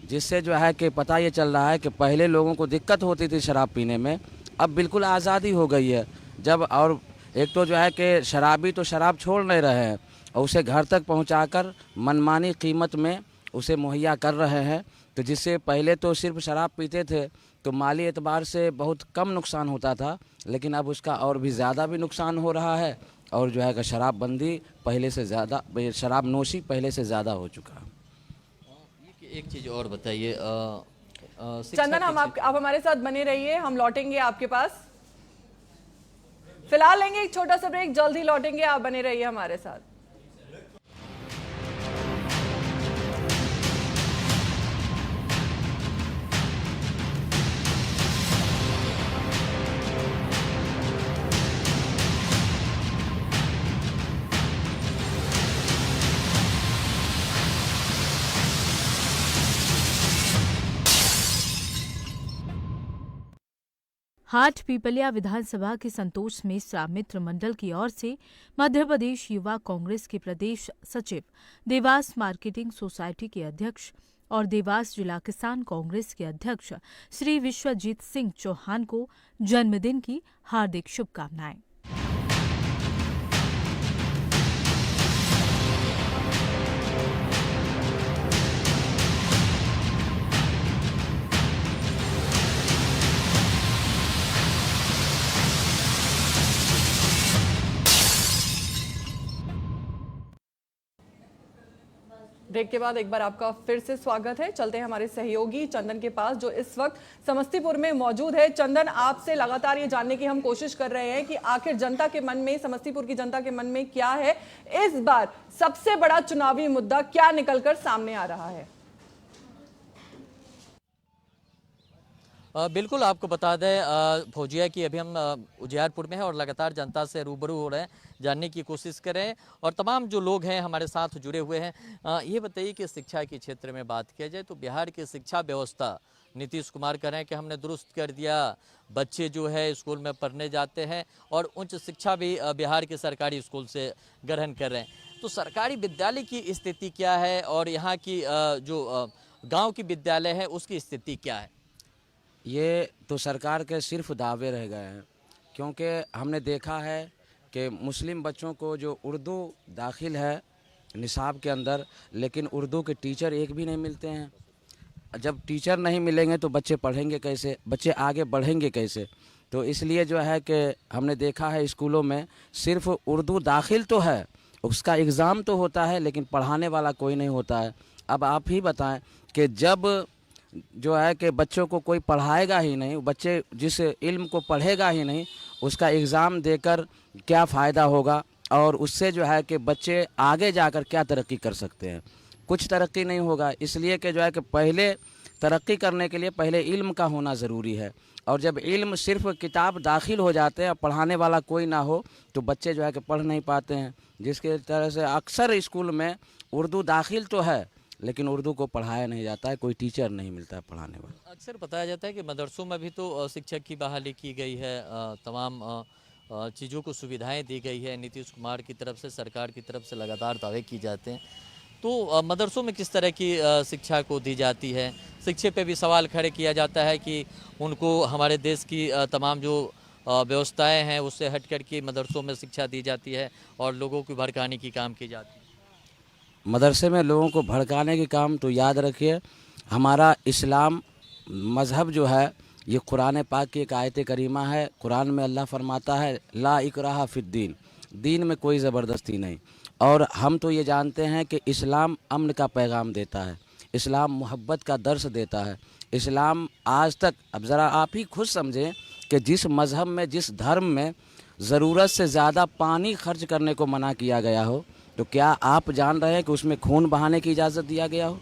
जिससे जो है कि पता ये चल रहा है कि पहले लोगों को दिक्कत होती थी शराब पीने में, अब बिल्कुल आज़ादी हो गई है। जब और एक तो जो है कि शराबी तो शराब छोड़ नहीं रहे हैं और उसे घर तक पहुंचाकर मनमानी कीमत में उसे मुहैया कर रहे हैं। तो जिससे पहले तो सिर्फ शराब पीते थे तो माली एतबार से बहुत कम नुकसान होता था, लेकिन अब उसका और भी ज़्यादा भी नुकसान हो रहा है। और जो है कि शराबबंदी पहले से ज़्यादा, शराब नोशी पहले से ज़्यादा हो चुका है। एक चीज़ और बताइए, चंदन, आप हमारे साथ बने रहिए, हम लौटेंगे आपके पास। फिलहाल लेंगे एक छोटा सा ब्रेक, जल्दी लौटेंगे, आप बने रहिए हमारे साथ। हाट पीपलिया विधानसभा के संतोष मिश्रा मित्र मंडल की ओर से मध्य प्रदेश युवा कांग्रेस के प्रदेश सचिव, देवास मार्केटिंग सोसाइटी के अध्यक्ष और देवास जिला किसान कांग्रेस के अध्यक्ष श्री विश्वजीत सिंह चौहान को जन्मदिन की हार्दिक शुभकामनाएं। ब्रेक के बाद एक बार आपका फिर से स्वागत है। चलते हैं हमारे सहयोगी चंदन के पास, जो इस वक्त समस्तीपुर में मौजूद है। चंदन, आपसे लगातार ये जानने की हम कोशिश कर रहे हैं कि आखिर जनता के मन में, समस्तीपुर की जनता के मन में क्या है, इस बार सबसे बड़ा चुनावी मुद्दा क्या निकलकर सामने आ रहा है? बिल्कुल, आपको बता दें फौजिया कि अभी हम उजियारपुर में हैं और लगातार जनता से रूबरू हो रहे हैं, जानने की कोशिश कर रहे हैं। और तमाम जो लोग हैं हमारे साथ जुड़े हुए हैं, ये बताइए कि शिक्षा के क्षेत्र में बात किया जाए तो बिहार की शिक्षा व्यवस्था नीतीश कुमार कह रहे हैं कि हमने दुरुस्त कर दिया, बच्चे जो है स्कूल में पढ़ने जाते हैं और उच्च शिक्षा भी बिहार के सरकारी स्कूल से ग्रहण कर रहे हैं। तो सरकारी विद्यालय की स्थिति क्या है और यहाँ की जो गाँव की विद्यालय है उसकी स्थिति क्या है? ये तो सरकार के सिर्फ दावे रह गए हैं, क्योंकि हमने देखा है कि मुस्लिम बच्चों को जो उर्दू दाखिल है निसाब के अंदर, लेकिन उर्दू के टीचर एक भी नहीं मिलते हैं। जब टीचर नहीं मिलेंगे तो बच्चे पढ़ेंगे कैसे, बच्चे आगे बढ़ेंगे कैसे? तो इसलिए जो है कि हमने देखा है स्कूलों में सिर्फ उर्दू दाखिल तो है, उसका एग्ज़ाम तो होता है, लेकिन पढ़ाने वाला कोई नहीं होता है। अब आप ही बताएं कि जब जो है कि बच्चों को कोई पढ़ाएगा ही नहीं, बच्चे जिस इल्म को पढ़ेगा ही नहीं, उसका एग्ज़ाम देकर क्या फ़ायदा होगा और उससे जो है कि बच्चे आगे जाकर क्या तरक्की कर सकते हैं? कुछ तरक्की नहीं होगा। इसलिए कि जो है कि पहले तरक्की करने के लिए पहले इल्म का होना ज़रूरी है, और जब इल्म सिर्फ किताब दाखिल हो जाते हैं, पढ़ाने वाला कोई ना हो, तो बच्चे जो है कि पढ़ नहीं पाते हैं। जिसके तरह से अक्सर स्कूल में उर्दू दाखिल तो है, लेकिन उर्दू को पढ़ाया नहीं जाता है, कोई टीचर नहीं मिलता है पढ़ाने वाला। अक्सर बताया जाता है कि मदरसों में भी तो शिक्षक की बहाली की गई है, तमाम चीज़ों को सुविधाएं दी गई है नीतीश कुमार की तरफ से, सरकार की तरफ से लगातार दावे किए जाते हैं। तो मदरसों में किस तरह की शिक्षा को दी जाती है? शिक्षा पे भी सवाल खड़े किया जाता है कि उनको हमारे देश की तमाम जो व्यवस्थाएँ हैं उससे हट कर के मदरसों में शिक्षा दी जाती है और लोगों को भड़काने की काम की जाती है। मदरसे में लोगों को भड़काने के काम तो याद रखिए, हमारा इस्लाम मज़हब जो है ये कुरान पाक की एक आयत करीमा है। कुरान में अल्लाह फरमाता है ला इकराहा फिद्दीन, दीन में कोई ज़बरदस्ती नहीं। और हम तो ये जानते हैं कि इस्लाम अमन का पैगाम देता है, इस्लाम मोहब्बत का दर्स देता है। इस्लाम आज तक, अब ज़रा आप ही खुद समझें कि जिस मज़हब में, जिस धर्म में ज़रूरत से ज़्यादा पानी खर्च करने को मना किया गया हो, तो क्या आप जान रहे हैं कि उसमें खून बहाने की इजाज़त दिया गया हो?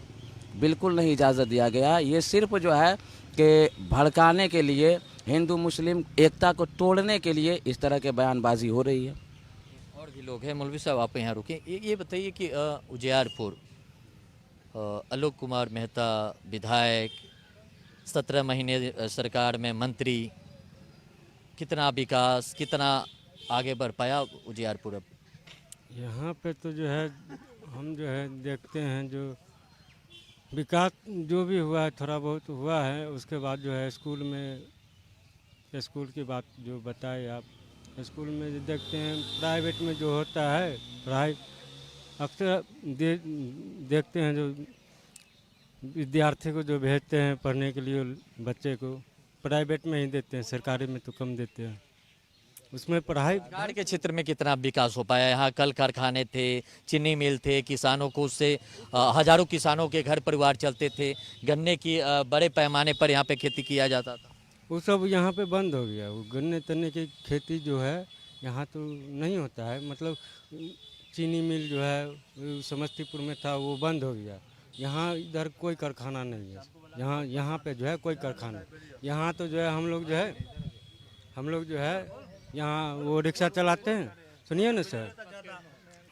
बिल्कुल नहीं इजाज़त दिया गया। ये सिर्फ जो है कि भड़काने के लिए, हिंदू मुस्लिम एकता को तोड़ने के लिए इस तरह के बयानबाजी हो रही है। और भी लोग हैं। मौलवी साहब आप यहाँ रुकें, ये बताइए कि उजियारपुर आलोक कुमार मेहता विधायक, 17 महीने सरकार में मंत्री, कितना विकास, कितना आगे बढ़ पाया उजियारपुर? अब यहाँ पे तो जो है हम जो है देखते हैं जो विकास जो भी हुआ है थोड़ा बहुत हुआ है। उसके बाद जो है स्कूल में, स्कूल की बात जो बताए आप, स्कूल में जो देखते हैं प्राइवेट में जो होता है पढ़ाई, अक्सर देखते हैं जो विद्यार्थी को जो भेजते हैं पढ़ने के लिए बच्चे को, प्राइवेट में ही देते हैं, सरकारी में तो कम देते हैं। उसमें पढ़ाई रोजगार के क्षेत्र में कितना विकास हो पाया? यहाँ कल कारखाने थे, चीनी मिल थे, किसानों को उससे हजारों किसानों के घर परिवार चलते थे, गन्ने की बड़े पैमाने पर यहाँ पे खेती किया जाता था। वो सब यहाँ पे बंद हो गया। वो गन्ने तन्ने की खेती जो है यहाँ तो नहीं होता है। मतलब चीनी मिल जो है वो समस्तीपुर में था, वो बंद हो गया। यहाँ इधर कोई कारखाना नहीं है। यहाँ पे जो है कोई कारखाना, यहाँ तो जो है हम लोग जो है यहाँ वो रिक्शा चलाते हैं। सुनिए ना सर,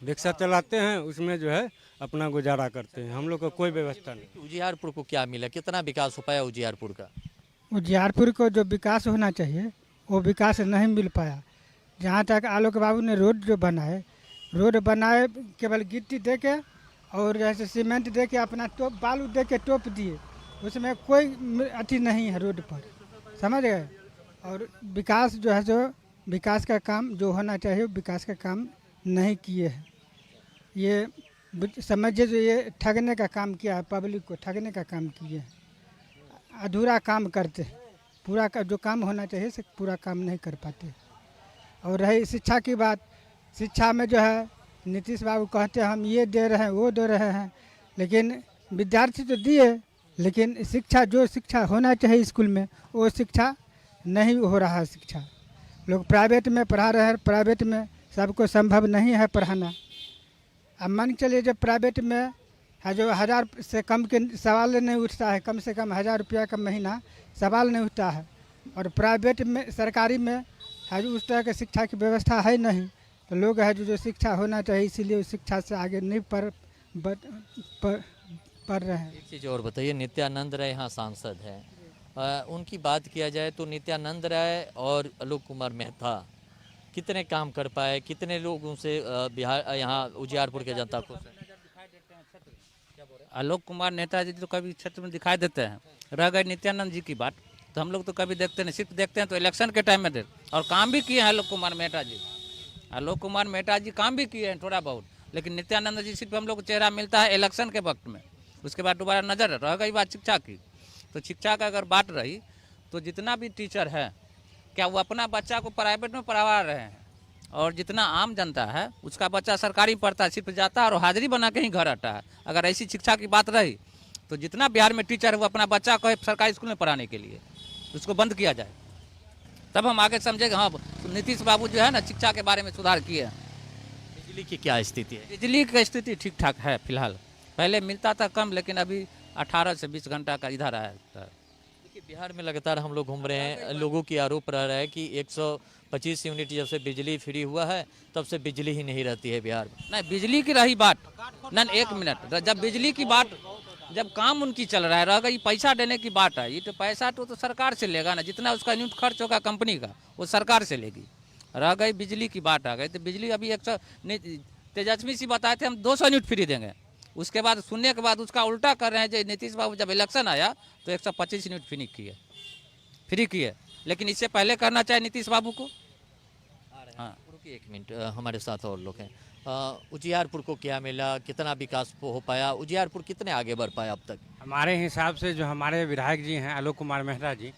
रिक्शा चलाते हैं, उसमें जो है अपना गुजारा करते हैं। हम लोग का कोई व्यवस्था नहीं। उजियारपुर को क्या मिला? कितना विकास हो पाया उजियारपुर का? उजियारपुर को जो विकास होना चाहिए वो विकास नहीं मिल पाया। जहाँ तक आलोक बाबू ने रोड जो बनाए केवल गिट्टी दे के और जैसे सीमेंट दे के अपना बालू दे के टोप दिए, उसमें कोई अति नहीं है रोड पर, समझ गए। और विकास जो है जो विकास का काम जो होना चाहिए विकास का काम नहीं किए हैं। ये समझिए जो ये ठगने का काम किया है, पब्लिक को ठगने का काम किए हैं। अधूरा काम करते हैं, पूरा का जो काम होना चाहिए से पूरा काम नहीं कर पाते। और रही शिक्षा की बात, शिक्षा में जो है नीतीश बाबू कहते हैं हम ये दे रहे हैं वो दे रहे हैं, लेकिन विद्यार्थी तो दिए, लेकिन शिक्षा जो शिक्षा होना चाहिए स्कूल में वो शिक्षा नहीं हो रहा है। शिक्षा लोग प्राइवेट में पढ़ा रहे हैं, प्राइवेट में सबको संभव नहीं है पढ़ाना। अब मान के चलिए जब प्राइवेट में है जो 1000 से कम के सवाल नहीं उठता है, कम से कम 1000 रुपया का महीना सवाल नहीं उठता है। और प्राइवेट में सरकारी में है जो उस तरह की शिक्षा की व्यवस्था है नहीं, तो लोग है जो शिक्षा होना चाहिए इसीलिए उस शिक्षा से आगे नहीं पढ़ रहे हैं। एक चीज़ और बताइए, नित्यानंद राय यहाँ सांसद हैं, उनकी बात किया जाए तो नित्यानंद राय और आलोक कुमार मेहता कितने काम कर पाए, कितने लोगों से बिहार यहाँ उजियारपुर के जनता को? आलोक कुमार नेताजी तो कभी क्षेत्र में दिखाई देते हैं। रह गई नित्यानंद जी की बात, तो हम लोग तो कभी देखते नहीं, सिर्फ देखते हैं तो इलेक्शन के टाइम में देख। और काम भी किए हैं आलोक कुमार मेहता जी। आलोक कुमार मेहता जी काम भी किए हैं थोड़ा बहुत, लेकिन नित्यानंद जी सिर्फ हम लोग को चेहरा मिलता है इलेक्शन के वक्त में, उसके बाद दोबारा नजर। रह गई बात शिक्षा की, तो शिक्षा का अगर बात रही तो जितना भी टीचर है क्या वो अपना बच्चा को प्राइवेट में पढ़वा रहे हैं, और जितना आम जनता है उसका बच्चा सरकारी पढ़ता है, सिर्फ जाता है और हाजिरी बना के ही घर आता है। अगर ऐसी शिक्षा की बात रही तो जितना बिहार में टीचर है वो अपना बच्चा को सरकारी स्कूल में पढ़ाने के लिए उसको बंद किया जाए, तब हम आगे समझेंगे हाँ नीतीश बाबू जो है ना शिक्षा के बारे में सुधार किए हैं। बिजली की क्या स्थिति है? बिजली की स्थिति ठीक ठाक है फिलहाल, पहले मिलता था कम, लेकिन अभी 18 से 20 घंटा का इधर आया। देखिए बिहार में लगातार हम लोग घूम रहे हैं, लोगों की आरोप रह रहा है कि 125 यूनिट जब से बिजली फ्री हुआ है तब से बिजली ही नहीं रहती है बिहार में। नहीं, बिजली की रही बात ना, एक मिनट, जब बिजली की बात, जब काम उनकी चल रहा है, रह गई पैसा देने की बात है, ये तो पैसा तो सरकार से लेगा ना, जितना उसका यूनिट खर्च होगा कंपनी का वो सरकार से लेगी। रह गई बिजली की बात आ गई, तो बिजली अभी 100 तेजस्वी सी बताए थे हम 200 यूनिट फ्री देंगे, उसके बाद सुनने के बाद उसका उल्टा कर रहे हैं। जो नीतीश बाबू जब इलेक्शन आया तो 125 यूनिट फ्री किए, लेकिन इससे पहले करना चाहिए नीतीश बाबू को। हाँ रुकिए एक मिनट, हमारे साथ और लोग हैं। उजियारपुर को क्या मिला, कितना विकास हो पाया, उजियारपुर कितने आगे बढ़ पाया अब तक? हमारे हिसाब से जो हमारे विधायक जी हैं आलोक कुमार मेहता जी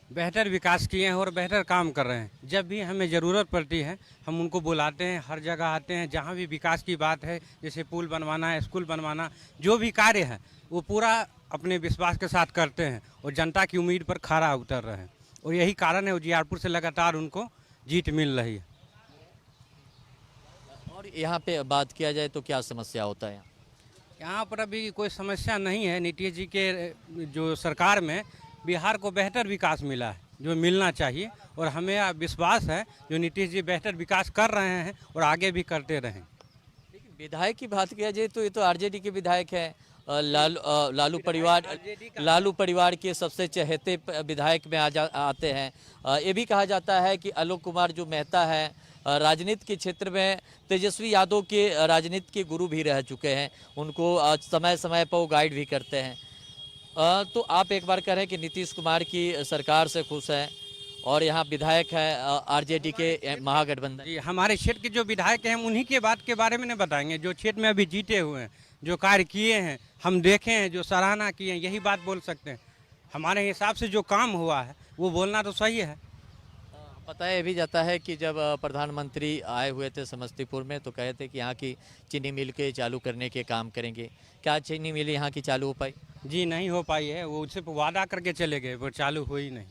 बेहतर विकास किए हैं और बेहतर काम कर रहे हैं। जब भी हमें ज़रूरत पड़ती है हम उनको बुलाते हैं, हर जगह आते हैं। जहाँ भी विकास की बात है, जैसे पुल बनवाना है, स्कूल बनवाना, जो भी कार्य है वो पूरा अपने विश्वास के साथ करते हैं और जनता की उम्मीद पर खरा उतर रहे हैं। और यही कारण है उजियारपुर से लगातार उनको जीत मिल रही है। और यहाँ पे बात किया जाए तो क्या समस्या होता है? यहाँ पर अभी कोई समस्या नहीं है। नीतीश जी के जो सरकार में बिहार को बेहतर विकास मिला है जो मिलना चाहिए, और हमें विश्वास है जो नीतीश जी बेहतर विकास कर रहे हैं और आगे भी करते रहें। लेकिन विधायक की बात किया जाए तो ये तो आरजेडी के विधायक है, लालू परिवार के सबसे चहेते विधायक में आते हैं। ये भी कहा जाता है कि आलोक कुमार जो मेहता है राजनीति के क्षेत्र में तेजस्वी यादव के राजनीति के गुरु भी रह चुके हैं, उनको समय समय पर वो गाइड भी करते हैं। तो आप एक बार कह रहे हैं कि नीतीश कुमार की सरकार से खुश हैं और यहाँ विधायक है आरजेडी के महागठबंधन। जी, हमारे क्षेत्र के जो विधायक हैं उन्हीं के बात के बारे में नहीं बताएंगे, जो क्षेत्र में अभी जीते हुए हैं, जो कार्य किए हैं, हम देखे हैं, जो सराहना किए हैं, यही बात बोल सकते हैं। हमारे हिसाब से जो काम हुआ है वो बोलना तो सही है। बताया भी जाता है कि जब प्रधानमंत्री आए हुए थे समस्तीपुर में तो कहे थे कि यहाँ की चीनी मिल के चालू करने के काम करेंगे। क्या चीनी मिल यहाँ की चालू हो पाई? जी नहीं हो पाई है, वो सिर्फ वादा करके चले गए, वो चालू हुई नहीं।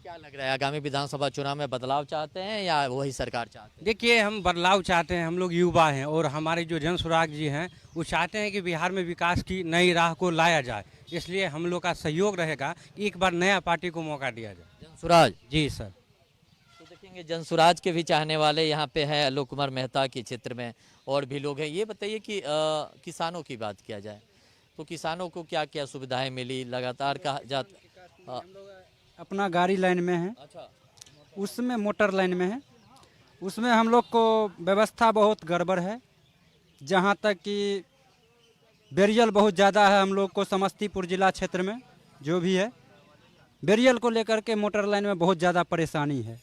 क्या लग रहा है आगामी विधानसभा चुनाव में बदलाव चाहते हैं या वही सरकार चाहते हैं? देखिए, हम बदलाव चाहते हैं, हम लोग युवा हैं और हमारे जो जनसुराग जी हैं वो चाहते हैं कि बिहार में विकास की नई राह को लाया जाए। इसलिए हम लोग का सहयोग रहेगा कि एक बार नया पार्टी को मौका दिया जाए। जनसुराज जी सर। तो देखेंगे जनसुराज के भी चाहने वाले यहाँ पे हैं आलोक कुमार मेहता के क्षेत्र में और भी लोग हैं। ये बताइए कि किसानों की बात किया जाए तो किसानों को क्या क्या सुविधाएं मिली? लगातार कहा अपना गाड़ी लाइन में है, अच्छा, उसमें मोटर लाइन में है, उसमें हम लोग को व्यवस्था बहुत गड़बड़ है। जहाँ तक कि बेरियल बहुत ज़्यादा है हम लोग को समस्तीपुर जिला क्षेत्र में जो भी है, बेरियल को लेकर के मोटर लाइन में बहुत ज़्यादा परेशानी है।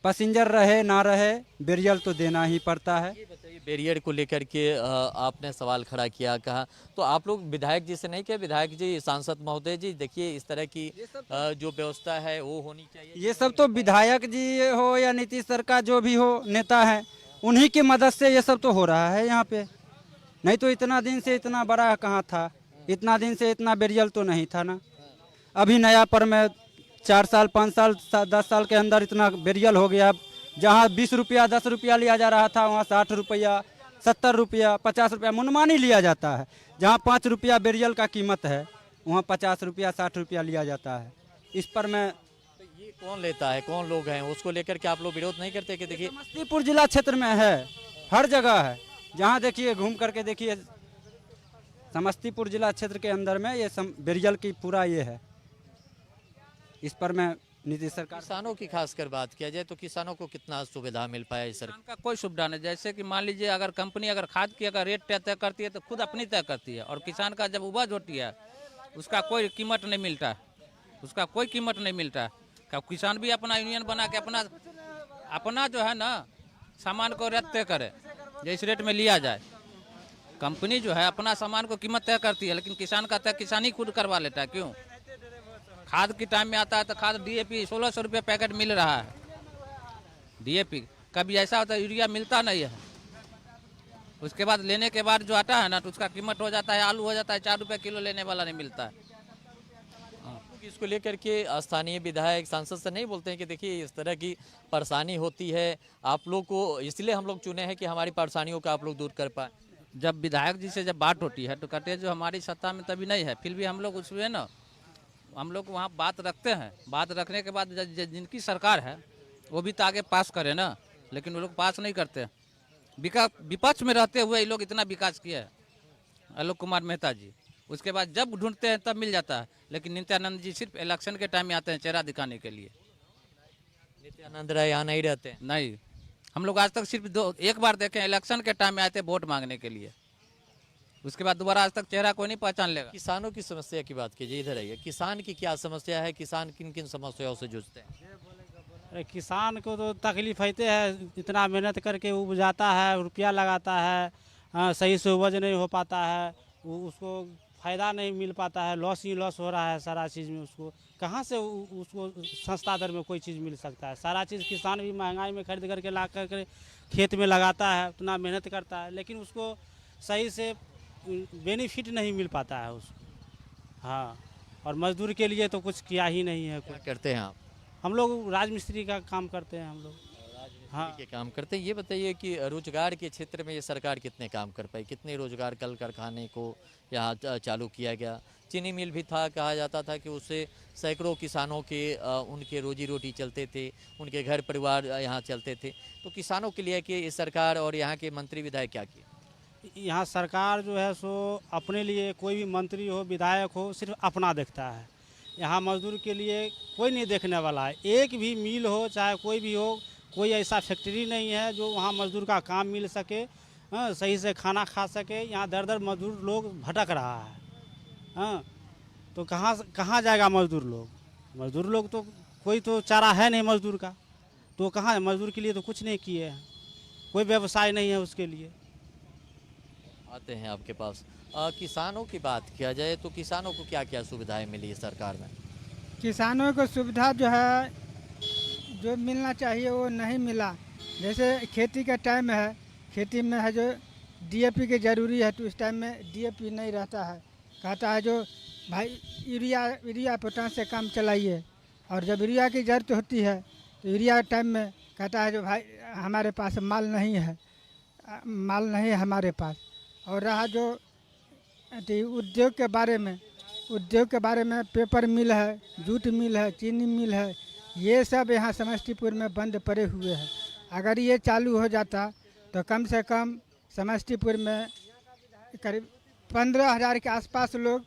पैसेंजर रहे ना रहे बेरियल तो देना ही पड़ता है। ये बताइए बैरियर को लेकर के आपने सवाल खड़ा किया, कहा तो आप लोग विधायक जी से नहीं कहे, विधायक जी सांसद महोदय जी देखिए इस तरह की जो व्यवस्था है वो होनी चाहिए। ये सब तो विधायक जी हो या नीतीश सरकार जो भी हो नेता है उन्हीं की मदद से ये सब तो हो रहा है यहाँ पे। नहीं तो इतना दिन से इतना बड़ा कहाँ था, इतना दिन से इतना बेरियल तो नहीं था ना। अभी नया पर में 4 साल 5 साल 10 साल के अंदर इतना बेरियल हो गया। जहाँ 20 रुपया 10 रुपया लिया जा रहा था वहाँ 60 रुपया 70 रुपया 50 रुपया मनमानी लिया जाता है। जहाँ 5 रुपया बेरियल का कीमत है वहाँ 50 रुपया 60 रुपया लिया जाता है। इस पर मैं ये कौन लेता है, कौन लोग हैं, उसको लेकर के आप लोग विरोध नहीं करते? कि देखिए समस्तीपुर जिला क्षेत्र में है, हर जगह है। जहाँ देखिए घूम करके देखिए समस्तीपुर जिला क्षेत्र के अंदर में ये बेरियल की पूरा ये है। इस पर मैं नीतीश सरकार किसानों की खासकर बात किया जाए तो किसानों को कितना सुविधा मिल पाया इस सरकार का? कोई सुविधा नहीं। जैसे कि मान लीजिए अगर कंपनी अगर खाद की अगर रेट तय करती है तो खुद अपनी तय करती है, और किसान का जब उपज होती है उसका कोई कीमत नहीं मिलता, उसका कोई कीमत नहीं मिलता। किसान भी अपना यूनियन बना के अपना जो है ना सामान को रेट तय करे, जिस रेट में लिया जाए। कंपनी जो है अपना सामान को कीमत तय करती है, लेकिन किसान का तय किसान ही खुद करवा लेता है। क्यों? खाद की टाइम में आता है तो खाद DAP 1600 रुपये पैकेट मिल रहा है DAP। कभी ऐसा होता है यूरिया मिलता नहीं है, उसके बाद लेने के बाद जो आता है ना तो उसका कीमत हो जाता है, आलू हो जाता है 4 रुपये किलो, लेने वाला नहीं मिलता है। इसको लेकर के स्थानीय विधायक सांसद से नहीं बोलते हैं कि देखिए इस तरह की परेशानी होती है आप लोग को, इसलिए हम लोग चुने हैं कि हमारी परेशानियों को आप लोग दूर कर पाए? जब विधायक जी से जब बात होती है तो कहते हैं जो हमारी सत्ता में तभी नहीं है, फिर भी हम लोग उसमें ना हम लोग वहाँ बात रखते हैं। बात रखने के बाद जिनकी सरकार है वो भी तो आगे पास करे ना, लेकिन वो लोग पास नहीं करते। विपक्ष में रहते हुए ये लोग इतना विकास किया है आलोक कुमार मेहता जी, उसके बाद जब ढूंढते हैं तब मिल जाता है। लेकिन नित्यानंद जी सिर्फ इलेक्शन के टाइम में आते हैं चेहरा दिखाने के लिए। नित्यानंद राय यहाँ नहीं रहते? नहीं, हम लोग आज तक सिर्फ एक बार देखे, इलेक्शन के टाइम में आए थे वोट मांगने के लिए, उसके बाद दोबारा आज तक चेहरा कोई नहीं पहचान लेगा। किसानों की समस्या की बात कीजिए, इधर आइए। किसान की क्या समस्या है, किसान किन किन समस्याओं से जूझते हैं? अरे किसान को तो तकलीफ होते है, इतना मेहनत करके उपजाता है, रुपया लगाता है, सही से उपज नहीं हो पाता है, उसको फ़ायदा नहीं मिल पाता है, लॉस ही लॉस हो रहा है सारा चीज़ में। उसको कहाँ से उसको सस्ता दर में कोई चीज़ मिल सकता है? सारा चीज़ किसान भी महंगाई में खरीद करके ला करके खेत में लगाता है, उतना मेहनत करता है, लेकिन उसको सही से बेनिफिट नहीं मिल पाता है उसको। हाँ, और मजदूर के लिए तो कुछ किया ही नहीं है। क्या करते हैं आप? हम लोग राजमिस्त्री का काम करते हैं, हम लोग के काम करते हैं। ये बताइए कि रोजगार के क्षेत्र में ये सरकार कितने काम कर पाई, कितने रोजगार कल कारखाने को यहाँ चालू किया गया? चीनी मिल भी था, कहा जाता था कि उससे सैकड़ों किसानों के उनके रोजी रोटी चलते थे, उनके घर परिवार यहाँ चलते थे। तो किसानों के लिए कि इस सरकार और यहाँ के मंत्री विधायक क्या किए? यहाँ सरकार जो है सो अपने लिए, कोई भी मंत्री हो विधायक हो सिर्फ अपना देखता है। यहाँ मजदूर के लिए कोई नहीं देखने वाला है। एक भी मिल हो चाहे कोई भी हो, कोई ऐसा फैक्ट्री नहीं है जो वहाँ मजदूर का काम मिल सके, सही से खाना खा सके। यहाँ दर दर मजदूर लोग भटक रहा है। हाँ, तो कहाँ जाएगा मजदूर लोग? मजदूर लोग तो कोई तो चारा है नहीं मजदूर का, तो कहाँ? मजदूर के लिए तो कुछ नहीं किए हैं, कोई व्यवसाय नहीं है उसके लिए। आते हैं आपके पास। किसानों की बात किया जाए तो किसानों को क्या क्या सुविधाएं मिली है सरकार में? किसानों को सुविधा जो है जो मिलना चाहिए वो नहीं मिला। जैसे खेती का टाइम है, खेती में है जो डीएपी की ज़रूरी है तो इस टाइम में डीएपी नहीं रहता है। कहता है जो भाई यूरिया पोटास से काम चलाइए, और जब यूरिया की ज़रूरत होती है तो यूरिया टाइम में कहता है जो भाई हमारे पास माल नहीं है हमारे पास। और रहा जो उद्योग के बारे में पेपर मिल है, जूट मिल है, चीनी मिल है, ये सब यहाँ समस्तीपुर में बंद पड़े हुए हैं। अगर ये चालू हो जाता तो कम से कम समस्तीपुर में करीब 15,000 के आसपास लोग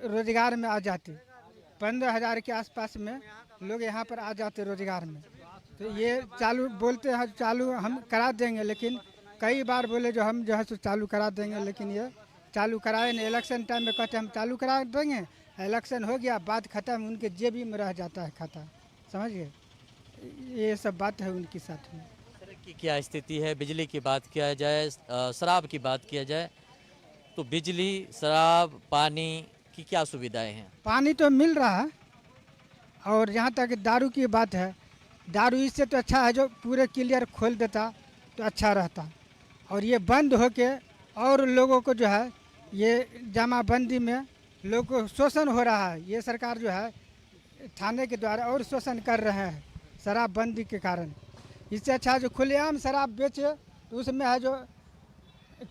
रोजगार में आ जाते। 15,000 के आसपास में लोग यहाँ पर आ जाते रोजगार में। तो ये चालू बोलते हैं चालू हम करा देंगे, लेकिन कई बार बोले जो हम जो है सो चालू करा देंगे, लेकिन ये चालू कराए नहीं। इलेक्शन टाइम में कहते हम चालू करा देंगे, इलेक्शन हो गया बात खत्म, उनके जेबी में रह जाता है खाता। समझ गए, ये सब बात है उनके साथ में। की क्या स्थिति है? बिजली की बात किया जाए, शराब की बात किया जाए तो बिजली, शराब, पानी की क्या सुविधाएं हैं? पानी तो मिल रहा है, और जहाँ तक दारू की बात है, दारू इससे तो अच्छा है जो पूरे क्लियर खोल देता तो अच्छा रहता। और ये बंद होके और लोगों को जो है ये जमाबंदी में लोगों को शोषण हो रहा है। ये सरकार जो है थाने के द्वारा और शोषण कर रहे हैं शराबबंदी के कारण। इससे अच्छा जो खुलेआम शराब बेचे तो उसमें है जो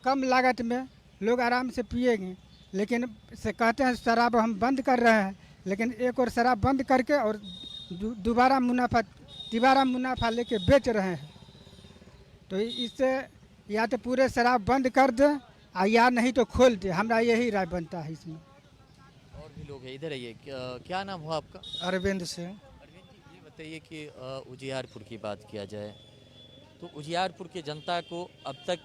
कम लागत में लोग आराम से पिएंगे। लेकिन से कहते हैं शराब हम बंद कर रहे हैं, लेकिन एक और शराब बंद करके और तिबारा मुनाफा लेके बेच रहे हैं। तो इससे या तो पूरे शराब बंद कर दे या नहीं तो खोल दे, हमारा यही राय बनता है इसमें। और भी लोग हैं, इधर आइए। क्या नाम हुआ आपका? अरविंद सिंह। अरविंद जी, ये बताइए कि उजियारपुर की बात किया जाए तो उजियारपुर की जनता को अब तक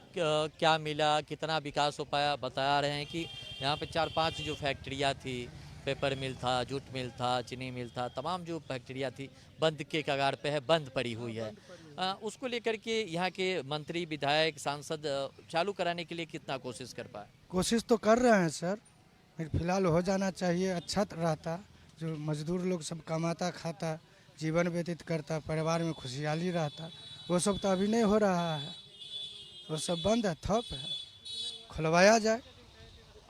क्या मिला, कितना विकास हो पाया? बता रहे हैं कि यहाँ पे 4-5 जो फैक्ट्रियाँ थी, पेपर मिल था, जूट मिल था, चीनी मिल था, तमाम जो फैक्ट्रियाँ थी बंद के कगार पे है, बंद पड़ी हुई है। उसको लेकर के यहाँ के मंत्री, विधायक, सांसद चालू कराने के लिए कितना कोशिश कर पाए? कोशिश तो कर रहे हैं सर, फिलहाल हो जाना चाहिए, अच्छा रहता। जो मजदूर लोग सब कमाता खाता, जीवन व्यतीत करता, परिवार में खुशहाली रहता, वो सब तो अभी नहीं हो रहा है। वो सब बंद है, ठप है, खुलवाया जाए।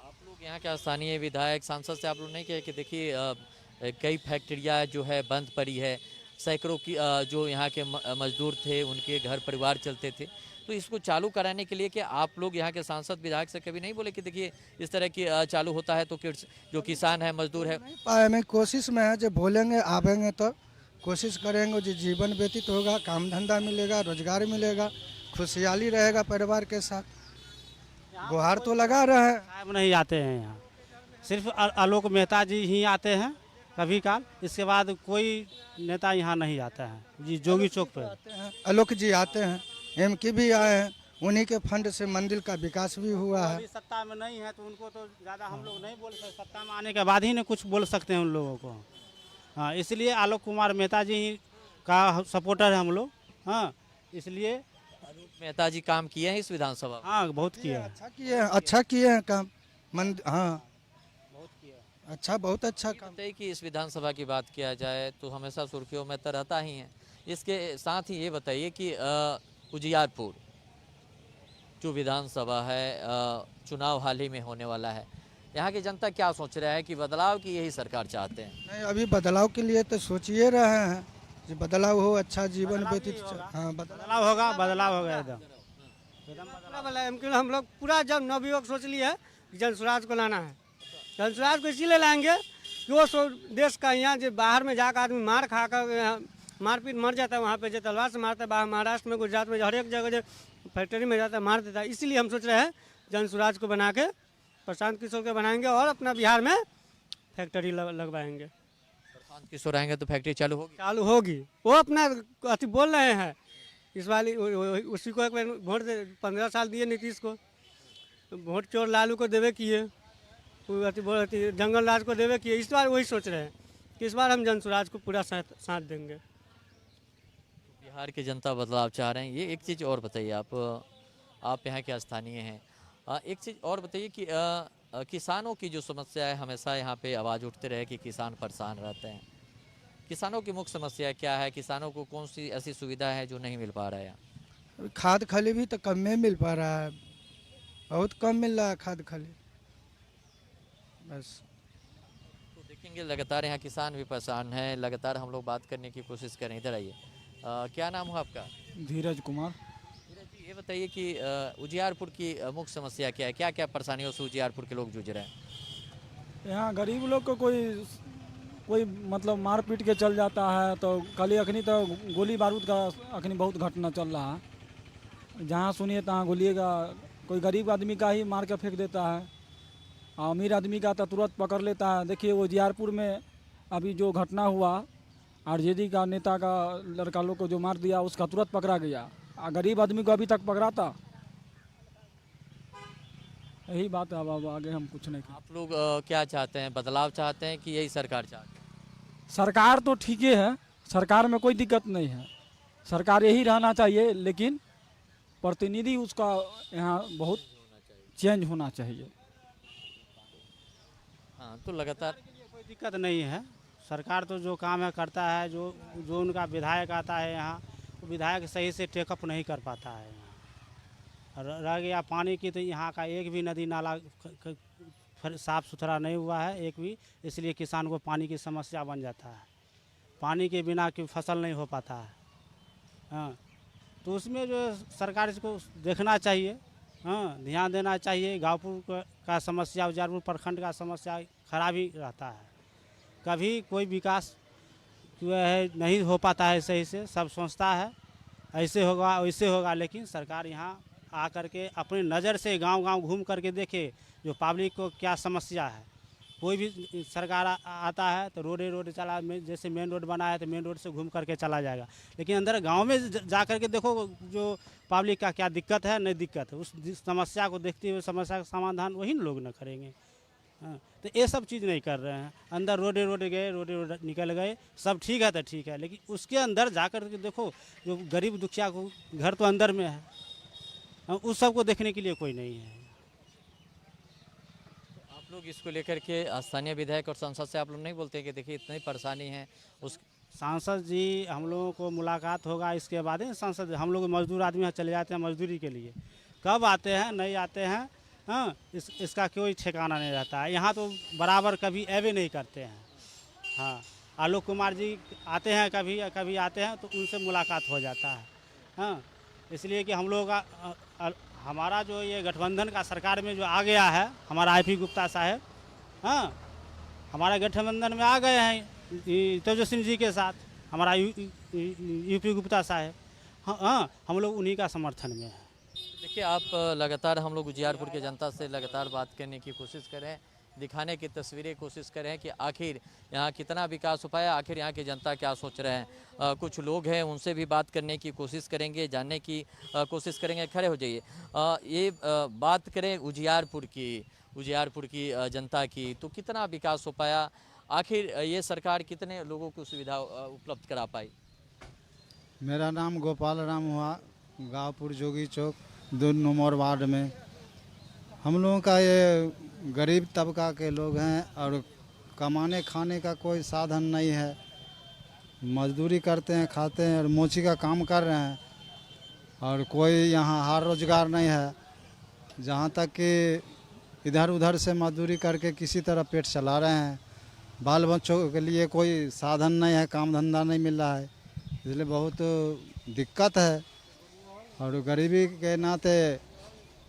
आप लोग यहाँ के स्थानीय विधायक, सांसद से आप लोग नहीं कहे कि देखिए कई फैक्ट्रियाँ जो है बंद पड़ी है, सैकड़ों की जो यहाँ के मजदूर थे उनके घर परिवार चलते थे, तो इसको चालू कराने के लिए कि आप लोग यहाँ के सांसद विधायक से कभी नहीं बोले कि देखिए इस तरह की चालू होता है तो जो किसान है, मजदूर है? पाए में कोशिश में है, जब बोलेंगे आवेंगे तो कोशिश करेंगे, जो जीवन व्यतीत होगा, काम धंधा मिलेगा, रोजगार मिलेगा, खुशहाली रहेगा परिवार के साथ। गुहार तो लगा रहे हैं। साहब नहीं आते हैं यहाँ, सिर्फ आलोक मेहता जी ही आते हैं कभी काल, इसके बाद कोई नेता यहाँ नहीं आता है। जी जोगी चौक पर आलोक जी आते हैं, एमकी भी आए हैं, उन्हीं के फंड से मंदिर का विकास भी हुआ है। अभी सत्ता में नहीं है तो उनको तो ज़्यादा हम लोग नहीं बोल सकते, सत्ता में आने के बाद ही ना कुछ बोल सकते हैं उन लोगों को। हाँ, इसलिए आलोक कुमार मेहता जी का सपोर्टर है हम लोग। हाँ, इसलिए आलोक मेहता जी काम किए हैं इस विधानसभा? हाँ, बहुत किए हैं। अच्छा किए हैं काम। हाँ, अच्छा, बहुत अच्छा काम। बताइए कि इस विधानसभा की बात किया जाए तो हमेशा सुर्खियों में तो रहता ही है। इसके साथ ही ये बताइए कि उजियारपुर जो विधानसभा है, चुनाव हाल ही में होने वाला है, यहाँ की जनता क्या सोच रहा है कि बदलाव की यही सरकार चाहते हैं? नहीं, अभी बदलाव के लिए तो सोचिए रहे हैं कि बदलाव हो, अच्छा जीवन व्यतीत। हाँ, बदलाव होगा, बदलाव होगा एकदम। हम लोग पूरा जब नवयुवक सोच लिए है कि जनसुराज को लाना है। जनसुराज को इसीलिए लाएंगे कि वो देश का यहाँ जो बाहर में जाकर आदमी मार खा कर मारपीट मर जाता है, वहाँ पे जो तलवार से मारता है, बाहर महाराष्ट्र में, गुजरात में, हर एक जगह जो फैक्ट्री में जाता है मार देता है। इसीलिए हम सोच रहे हैं जनसुराज को बना के प्रशांत किशोर के बनाएंगे और अपना बिहार में फैक्ट्री लगवाएंगे। प्रशांत किशोर आएंगे तो फैक्ट्री चालू होगी। वो अपना अति बोल रहे हैं इस वाली, उसी को एक बार वोट 15 साल दिए नीतीश को, वोट चोर लालू को देवे किए, जंगल राज को देवे किए। इस बार वही सोच रहे हैं कि इस बार हम जनसुराज को पूरा साथ देंगे। बिहार की जनता बदलाव चाह रहे हैं। ये एक चीज़ और बताइए, आप यहाँ के स्थानीय हैं, एक चीज़ और बताइए कि किसानों की जो समस्या है, हमेशा यहाँ पे आवाज़ उठते रहे कि किसान परेशान रहते हैं। किसानों की मुख्य समस्या क्या है? किसानों को कौन सी ऐसी सुविधा है जो नहीं मिल पा रहा है यहाँ? खाद खली भी तो कम में मिल पा रहा है, बहुत कम मिल रहा है खाद खली बस। तो देखेंगे लगातार यहाँ किसान भी परेशान हैं। लगातार हम लोग बात करने की कोशिश करें। इधर आइए। क्या नाम हुआ आपका? धीरज कुमार। धीरज जी, ये बताइए कि उजियारपुर की मुख्य समस्या क्या है? क्या क्या परेशानियों से उजियारपुर के लोग जूझ रहे हैं? यहाँ गरीब लोग को कोई मतलब मार पीट के चल जाता है। तो कल अखनी तो गोली बारूद का अखनी बहुत घटना चल रहा है। जहाँ सुनिए तहाँ गोलिएगा। कोई गरीब आदमी का ही मार के फेंक देता है, अमीर आदमी का तो तुरंत पकड़ लेता है। देखिए उजियारपुर में अभी जो घटना हुआ, आरजेडी का नेता का लड़का लोग को जो मार दिया, उसका तुरंत पकड़ा गया। गरीब आदमी को अभी तक पकड़ा था। यही बात है। अब आगे हम कुछ नहीं करें। आप लोग क्या चाहते हैं? बदलाव चाहते हैं कि यही सरकार चाहते हैं? सरकार तो ठीक ही है, सरकार में कोई दिक्कत नहीं है। सरकार यही रहना चाहिए, लेकिन प्रतिनिधि उसका यहाँ बहुत चेंज होना चाहिए। हाँ, तो लगातार कोई दिक्कत नहीं है। सरकार तो जो काम है करता है। जो उनका विधायक आता है यहाँ, वो विधायक सही से टेकअप नहीं कर पाता है। यहाँ रह गया पानी की, तो यहाँ का एक भी नदी नाला साफ़ सुथरा नहीं हुआ है, एक भी। इसलिए किसान को पानी की समस्या बन जाता है। पानी के बिना की फसल नहीं हो पाता है। हाँ, तो उसमें जो सरकार इसको देखना चाहिए। हाँ, ध्यान देना चाहिए। गाँवपुर का समस्या, उजियारपुर प्रखंड का समस्या खराब ही रहता है। कभी कोई विकास जो है नहीं हो पाता है सही से। सब सोचता है ऐसे होगा वैसे होगा, लेकिन सरकार यहाँ आकर के अपनी नज़र से गांव-गांव घूम करके देखे जो पब्लिक को क्या समस्या है। कोई भी सरकार आता है तो रोड चला, जैसे मेन रोड बना है तो मेन रोड से घूम करके चला जाएगा, लेकिन अंदर गांव में जा करके देखो जो पब्लिक का क्या दिक्कत है, नहीं दिक्कत है। उस समस्या को देखते हुए समस्या का समाधान वही लोग न करेंगे। हाँ, तो ये सब चीज़ नहीं कर रहे हैं। अंदर रोड गए, रोड निकल गए, सब ठीक है तो ठीक है, लेकिन उसके अंदर जा कर के देखो जो गरीब दुखिया को घर तो अंदर में है, उस सब को देखने के लिए कोई नहीं है। आप लोग इसको लेकर के स्थानीय विधायक और सांसद से आप लोग नहीं बोलते कि देखिए इतनी परेशानी है? उस सांसद जी हम लोगों को मुलाकात होगा, इसके बाद ही सांसद। हम लोग मजदूर आदमी चले जाते हैं मजदूरी के लिए, कब आते हैं नहीं आते हैं। हाँ, इसका कोई ठिकाना नहीं रहता है। यहाँ तो बराबर कभी एवे नहीं करते हैं। हाँ, आलोक कुमार जी आते हैं, कभी आते हैं तो उनसे मुलाकात हो जाता है। हाँ, इसलिए कि हम लोगों का हमारा जो ये गठबंधन का सरकार में जो आ गया है, हमारा IP गुप्ता साहब, हाँ, हमारा गठबंधन में आ गए हैं तेजस्वी जी के साथ, हमारा UP गुप्ता साहब। हाँ, हम लोग उन्हीं का समर्थन में है। देखिए, आप लगातार हम लोग उजियारपुर की जनता से लगातार बात करने की कोशिश करें, दिखाने की तस्वीरें कोशिश करें कि आखिर यहाँ कितना विकास हो पाया, आखिर यहाँ की जनता क्या सोच रहे हैं। कुछ लोग हैं, उनसे भी बात करने की कोशिश करेंगे, जानने की कोशिश करेंगे। खड़े हो जाइए। ये बात करें उजियारपुर की जनता की, तो कितना विकास हो पाया, आखिर ये सरकार कितने लोगों को सुविधा उपलब्ध करा पाई? मेरा नाम गोपाल राम हुआ, गाँवपुर जोगी चौक 2 नंबर वार्ड में। हम लोगों का ये गरीब तबका के लोग हैं और कमाने खाने का कोई साधन नहीं है। मजदूरी करते हैं, खाते हैं और मोची का काम कर रहे हैं, और कोई यहाँ हार रोजगार नहीं है। जहाँ तक कि इधर उधर से मजदूरी करके किसी तरह पेट चला रहे हैं। बाल बच्चों के लिए कोई साधन नहीं है, काम धंधा नहीं मिल रहा है, इसलिए बहुत दिक्कत है। और गरीबी के नाते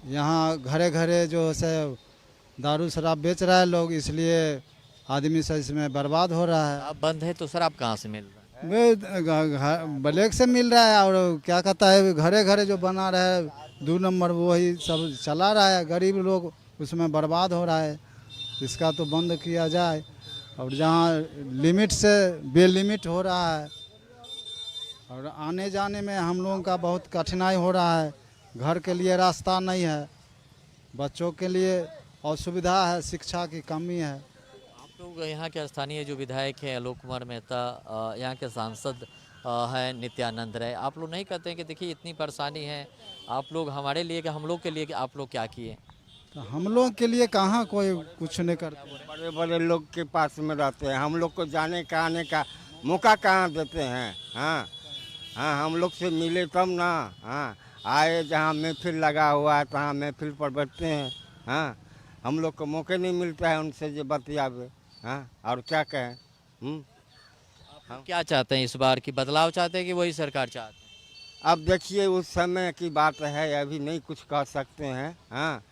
यहाँ घरे घरे जो है दारू शराब बेच रहा है लोग, इसलिए आदमी से इसमें बर्बाद हो रहा है। अब बंद है तो शराब कहाँ से मिल रहा है? ब्लैक से मिल रहा है, और क्या कहता है घरे घरे जो बना रहा है 2 नंबर, वही सब चला रहा है। गरीब लोग उसमें बर्बाद हो रहा है। इसका तो बंद किया जाए, और जहाँ लिमिट से बेलिमिट हो रहा है, और आने जाने में हम लोगों का बहुत कठिनाई हो रहा है। घर के लिए रास्ता नहीं है, बच्चों के लिए असुविधा है, शिक्षा की कमी है। आप लोग यहाँ के स्थानीय जो विधायक हैं आलोक कुमार मेहता, यहाँ के सांसद हैं नित्यानंद राय, आप लोग नहीं कहते हैं कि देखिए इतनी परेशानी है, आप लोग हमारे लिए कि हम लोग के लिए कि आप लोग क्या किए? तो हम लोग के लिए कहाँ कोई कुछ नहीं करता। बड़े बड़े लोग के पास में रहते हैं, हम लोग को जाने का आने का मौका कहाँ देते हैं। हाँ हाँ, हम लोग से मिले तब ना। हाँ, आए जहाँ महफिल लगा हुआ है तहाँ महफिल पर बैठते हैं। हाँ, हम लोग को मौके नहीं मिलता है उनसे जो बतियावे। हाँ, और क्या कहें। आप क्या चाहते हैं इस बार की बदलाव चाहते हैं कि वही सरकार चाहते हैं? अब देखिए उस समय की बात है, अभी नहीं कुछ कह सकते हैं। हाँ,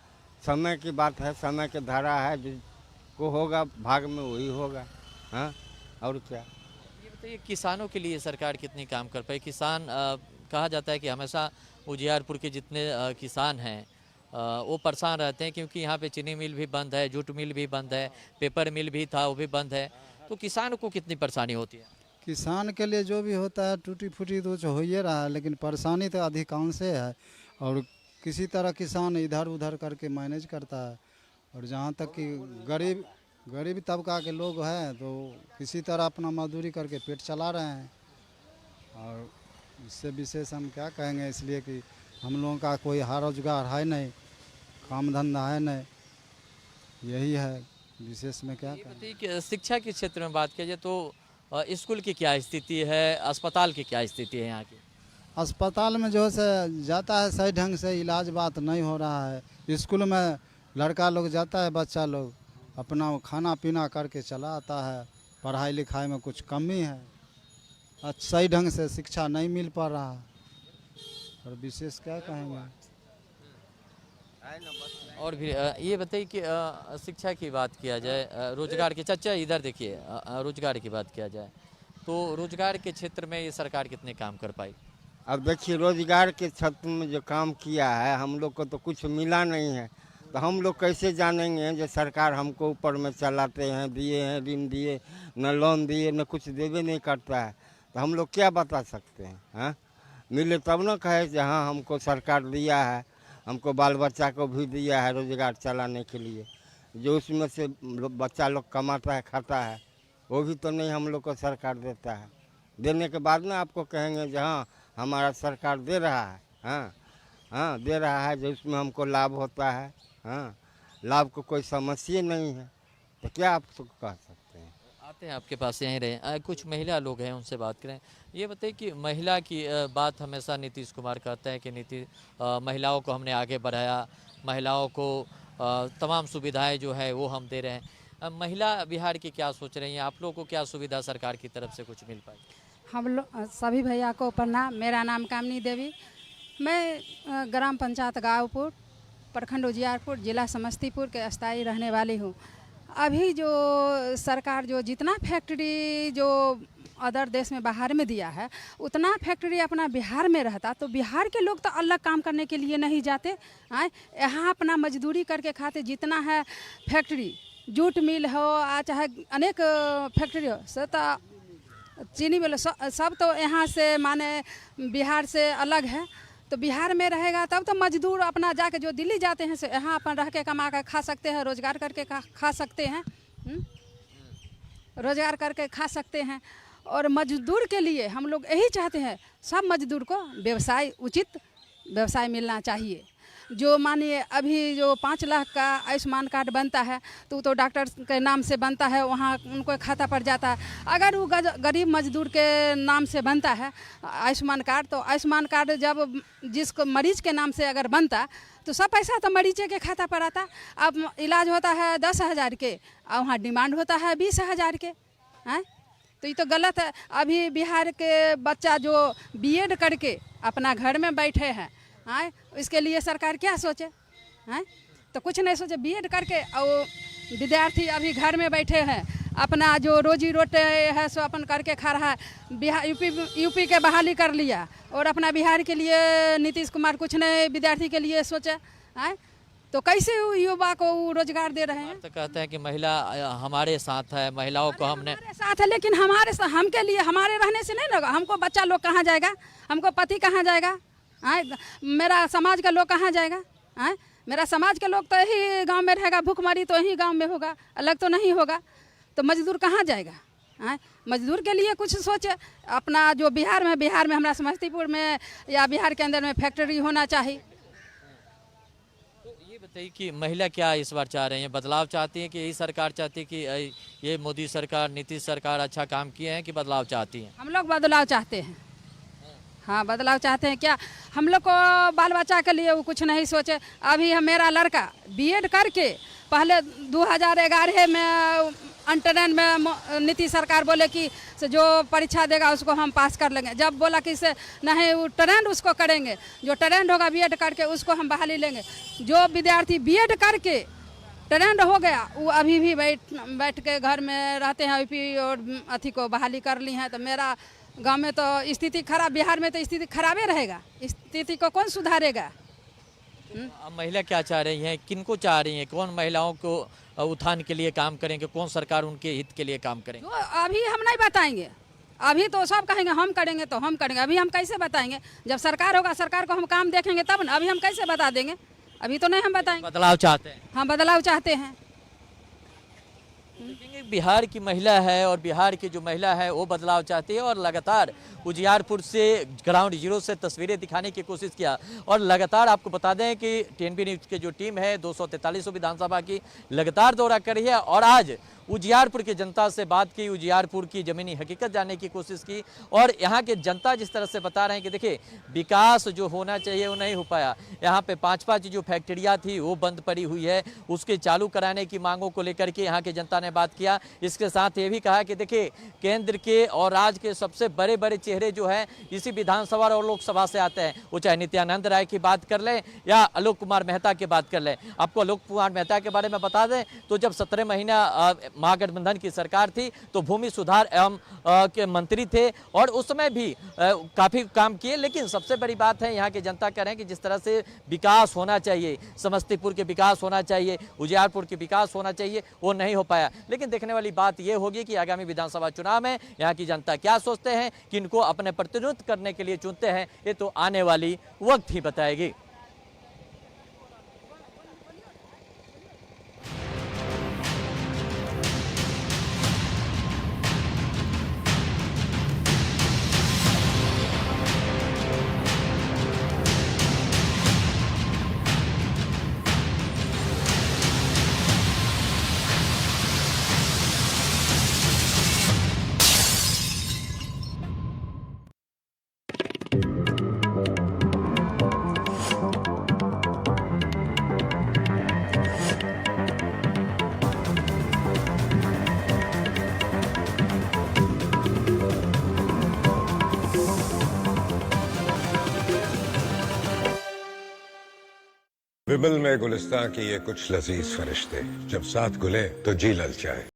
समय की बात है, समय की धारा है, जिसको होगा भाग में वही होगा। हाँ, और क्या। ये बताइए किसानों के लिए सरकार कितनी काम कर पाई? किसान कहा जाता है कि हमेशा उजियारपुर के जितने किसान हैं वो परेशान रहते हैं क्योंकि यहाँ पे चीनी मिल भी बंद है, जूट मिल भी बंद है, पेपर मिल भी था वो भी बंद है। तो किसान को कितनी परेशानी होती है? किसान के लिए जो भी होता है टूटी फूटी तो हो ही रहा है, लेकिन परेशानी तो अधिकांश है। और किसी तरह किसान इधर उधर करके मैनेज करता है। और जहाँ तक कि गरीब तबका के लोग हैं तो किसी तरह अपना मजदूरी करके पेट चला रहे हैं। और इससे विशेष हम क्या कहेंगे, इसलिए कि हम लोगों का कोई हार रोजगार है नहीं, काम धंधा है नहीं, यही है विशेष में क्या कहें। बताइए कि शिक्षा के क्षेत्र में बात किया जाए तो स्कूल की क्या स्थिति है, अस्पताल की क्या स्थिति है यहाँ की? अस्पताल में जो है जाता है सही ढंग से इलाज बात नहीं हो रहा है। स्कूल में लड़का लोग जाता है, बच्चा लोग अपना खाना पीना करके चला आता है। पढ़ाई लिखाई में कुछ कमी है, सही ढंग से शिक्षा नहीं मिल पा रहा। और विशेष क्या कहेंगे। और भी ये बताइए कि शिक्षा की बात किया जाए, रोजगार की, चाचा इधर देखिए, रोजगार की बात किया जाए तो रोजगार के क्षेत्र में ये सरकार कितने काम कर पाई? अब देखिए रोजगार के क्षेत्र में जो काम किया है हम लोग को तो कुछ मिला नहीं है, तो हम लोग कैसे जानेंगे जो सरकार हमको ऊपर में चलाते हैं, दिए हैं, ऋण दिए, न लोन दिए, न कुछ देवे नहीं करता है, तो हम लोग क्या बता सकते हैं। हाँ, मिले तब न कहे कि हाँ हमको सरकार दिया है, हमको बाल बच्चा को भी दिया है रोजगार चलाने के लिए। जो उसमें से बच्चा लोग कमाता है खाता है वो भी तो नहीं हम लोग को सरकार देता है। देने के बाद ना आपको कहेंगे कि हाँ हमारा सरकार दे रहा है। हाँ हाँ, दे रहा है, जो उसमें हमको लाभ होता है। हाँ, लाभ को कोई समस्या नहीं है, तो क्या आप कह सकते हैं। आते हैं आपके पास, यहीं रहे। कुछ महिला लोग हैं उनसे बात करें। ये बताइए कि महिला की बात हमेशा नीतीश कुमार कहते हैं कि महिलाओं को हमने आगे बढ़ाया, महिलाओं को तमाम सुविधाएं जो है वो हम दे रहे हैं। महिला बिहार की क्या सोच रही हैं? आप लोगों को क्या सुविधा सरकार की तरफ से कुछ मिल पाई? हम लोग सभी भैया को प्रणाम। मेरा नाम कामनी देवी, मैं ग्राम पंचायत गाँवपुर, प्रखंड उजियारपुर, जिला समस्तीपुर के अस्थायी रहने वाली हूँ। अभी जो सरकार जो जितना फैक्ट्री जो अदर देश में बाहर में दिया है उतना फैक्ट्री अपना बिहार में रहता तो बिहार के लोग तो अलग काम करने के लिए नहीं जाते। यहाँ अपना मजदूरी करके खाते। जितना है फैक्ट्री, जूट मिल हो चाहे अनेक फैक्ट्री हो, तो चीनी मिल सब तो यहाँ से माने बिहार से अलग है। तो बिहार में रहेगा तब तो मजदूर अपना जाके जो दिल्ली जाते हैं से यहाँ अपन रह के कमा कर खा सकते हैं, रोजगार करके खा सकते हैं, रोजगार करके खा सकते हैं। और मजदूर के लिए हम लोग यही चाहते हैं सब मजदूर को व्यवसाय, उचित व्यवसाय मिलना चाहिए। जो मानिए अभी जो 5 लाख का आयुष्मान कार्ड बनता है तो डॉक्टर के नाम से बनता है, वहाँ उनको खाता पड़ जाता है। अगर वो गरीब मजदूर के नाम से बनता है आयुष्मान कार्ड, तो आयुष्मान कार्ड जब जिसको मरीज के नाम से अगर बनता तो सब पैसा तो मरीज के खाता पर आता। अब इलाज होता है 10,000 के और वहाँ डिमांड होता है 20,000 के। हैं तो ये तो गलत है। अभी बिहार के बच्चा जो बीएड करके अपना घर में बैठे हैं, इसके लिए सरकार क्या सोचे? हैं तो कुछ नहीं सोचे। बीएड करके और विद्यार्थी अभी घर में बैठे हैं, अपना जो रोजी रोटी है सो अपन करके खा रहा है। बिहार यूपी के बहाली कर लिया और अपना बिहार के लिए नीतीश कुमार कुछ नहीं विद्यार्थी के लिए सोचे। हैं तो कैसे युवा को रोजगार दे रहे हैं? तो कहते हैं कि महिला हमारे साथ है, महिलाओं को हमने साथ है, लेकिन हमके लिए हमारे रहने से नहीं लगा। हमको बच्चा लोग कहाँ जाएगा, हमको पति कहाँ जाएगा, मेरा समाज का लोग कहाँ जाएगा? मेरा समाज के लोग तो यही गांव में रहेगा, भूखमरी तो यही गांव में होगा, अलग तो नहीं होगा। तो मजदूर कहाँ जाएगा? मजदूर के लिए कुछ सोचे। अपना जो बिहार में हमारा समस्तीपुर में या बिहार के अंदर में फैक्ट्री होना चाहिए। तो ये बताइए कि महिला क्या इस बार चाह रही हैं, बदलाव चाहती हैं कि यही सरकार चाहती है कि ये मोदी सरकार, नीतीश सरकार अच्छा काम किए हैं, कि बदलाव चाहती हैं? हम लोग बदलाव चाहते हैं। हाँ, बदलाव चाहते हैं। क्या हम लोग को बाल बच्चा के लिए वो कुछ नहीं सोचे। अभी मेरा लड़का बीएड करके पहले 2011 में अंटरन में नीतीश सरकार बोले कि से जो परीक्षा देगा उसको हम पास कर लेंगे। जब बोला कि से नहीं, वो ट्रेंड उसको करेंगे, जो ट्रेंड होगा बीएड करके उसको हम बहाली लेंगे। जो विद्यार्थी बीएड करके ट्रेंड हो गया वो अभी भी बैठ के घर में रहते हैं, यूपी और अथी को बहाली कर ली हैं। तो मेरा गांव में तो स्थिति खराब, बिहार में तो स्थिति खराबे रहेगा। स्थिति को कौन सुधारेगा? अब महिला क्या चाह रही हैं, किनको चाह रही हैं, कौन महिलाओं को उत्थान के लिए काम करेंगे, कौन सरकार उनके हित के लिए काम करेंगे? तो अभी हम नहीं बताएंगे। अभी तो सब कहेंगे हम करेंगे तो हम करेंगे। अभी हम कैसे बताएंगे? जब सरकार होगा, सरकार को हम काम देखेंगे तब ना। अभी हम कैसे बता देंगे? अभी तो नहीं हम बताएंगे। बदलाव चाहते हैं? हाँ, बदलाव चाहते हैं। देखेंगे बिहार की महिला है और बिहार की जो महिला है वो बदलाव चाहती है और लगातार उजियारपुर से ग्राउंड जीरो से तस्वीरें दिखाने की कोशिश किया। और लगातार आपको बता दें कि टीएनबी न्यूज़ की जो टीम है 243 विधानसभा की लगातार दौरा कर रही है और आज उजियारपुर की जनता से बात की, उजियारपुर की ज़मीनी हकीकत जानने की कोशिश की। और यहाँ के जनता जिस तरह से बता रहे हैं कि देखिए विकास जो होना चाहिए वो नहीं हो पाया। यहाँ पे 5 जो फैक्ट्रियाँ थी वो बंद पड़ी हुई है, उसके चालू कराने की मांगों को लेकर के यहाँ के जनता ने बात किया। इसके साथ ये भी कहा कि देखिए केंद्र के और राज्य के सबसे बड़े बड़े चेहरे जो हैं इसी विधानसभा और लोकसभा से आते हैं। वो चाहे नित्यानंद राय की बात कर लें या आलोक कुमार मेहता की बात कर लें। आपको आलोक कुमार मेहता के बारे में बता दें तो जब 17 महीना महागठबंधन की सरकार थी तो भूमि सुधार एवं के मंत्री थे और उस समय भी काफ़ी काम किए। लेकिन सबसे बड़ी बात है यहाँ की जनता कह रहे हैं कि जिस तरह से विकास होना चाहिए, समस्तीपुर के विकास होना चाहिए, उजियारपुर के विकास होना चाहिए, वो नहीं हो पाया। लेकिन देखने वाली बात ये होगी कि आगामी विधानसभा चुनाव में यहाँ की जनता क्या सोचते हैं, किनको अपने प्रतिनिधित्व करने के लिए चुनते हैं, ये तो आने वाली वक्त ही बताएगी। बिबल में गुलिस्तां की ये कुछ लजीज फरिश्ते जब साथ गुले तो जी ललचाए।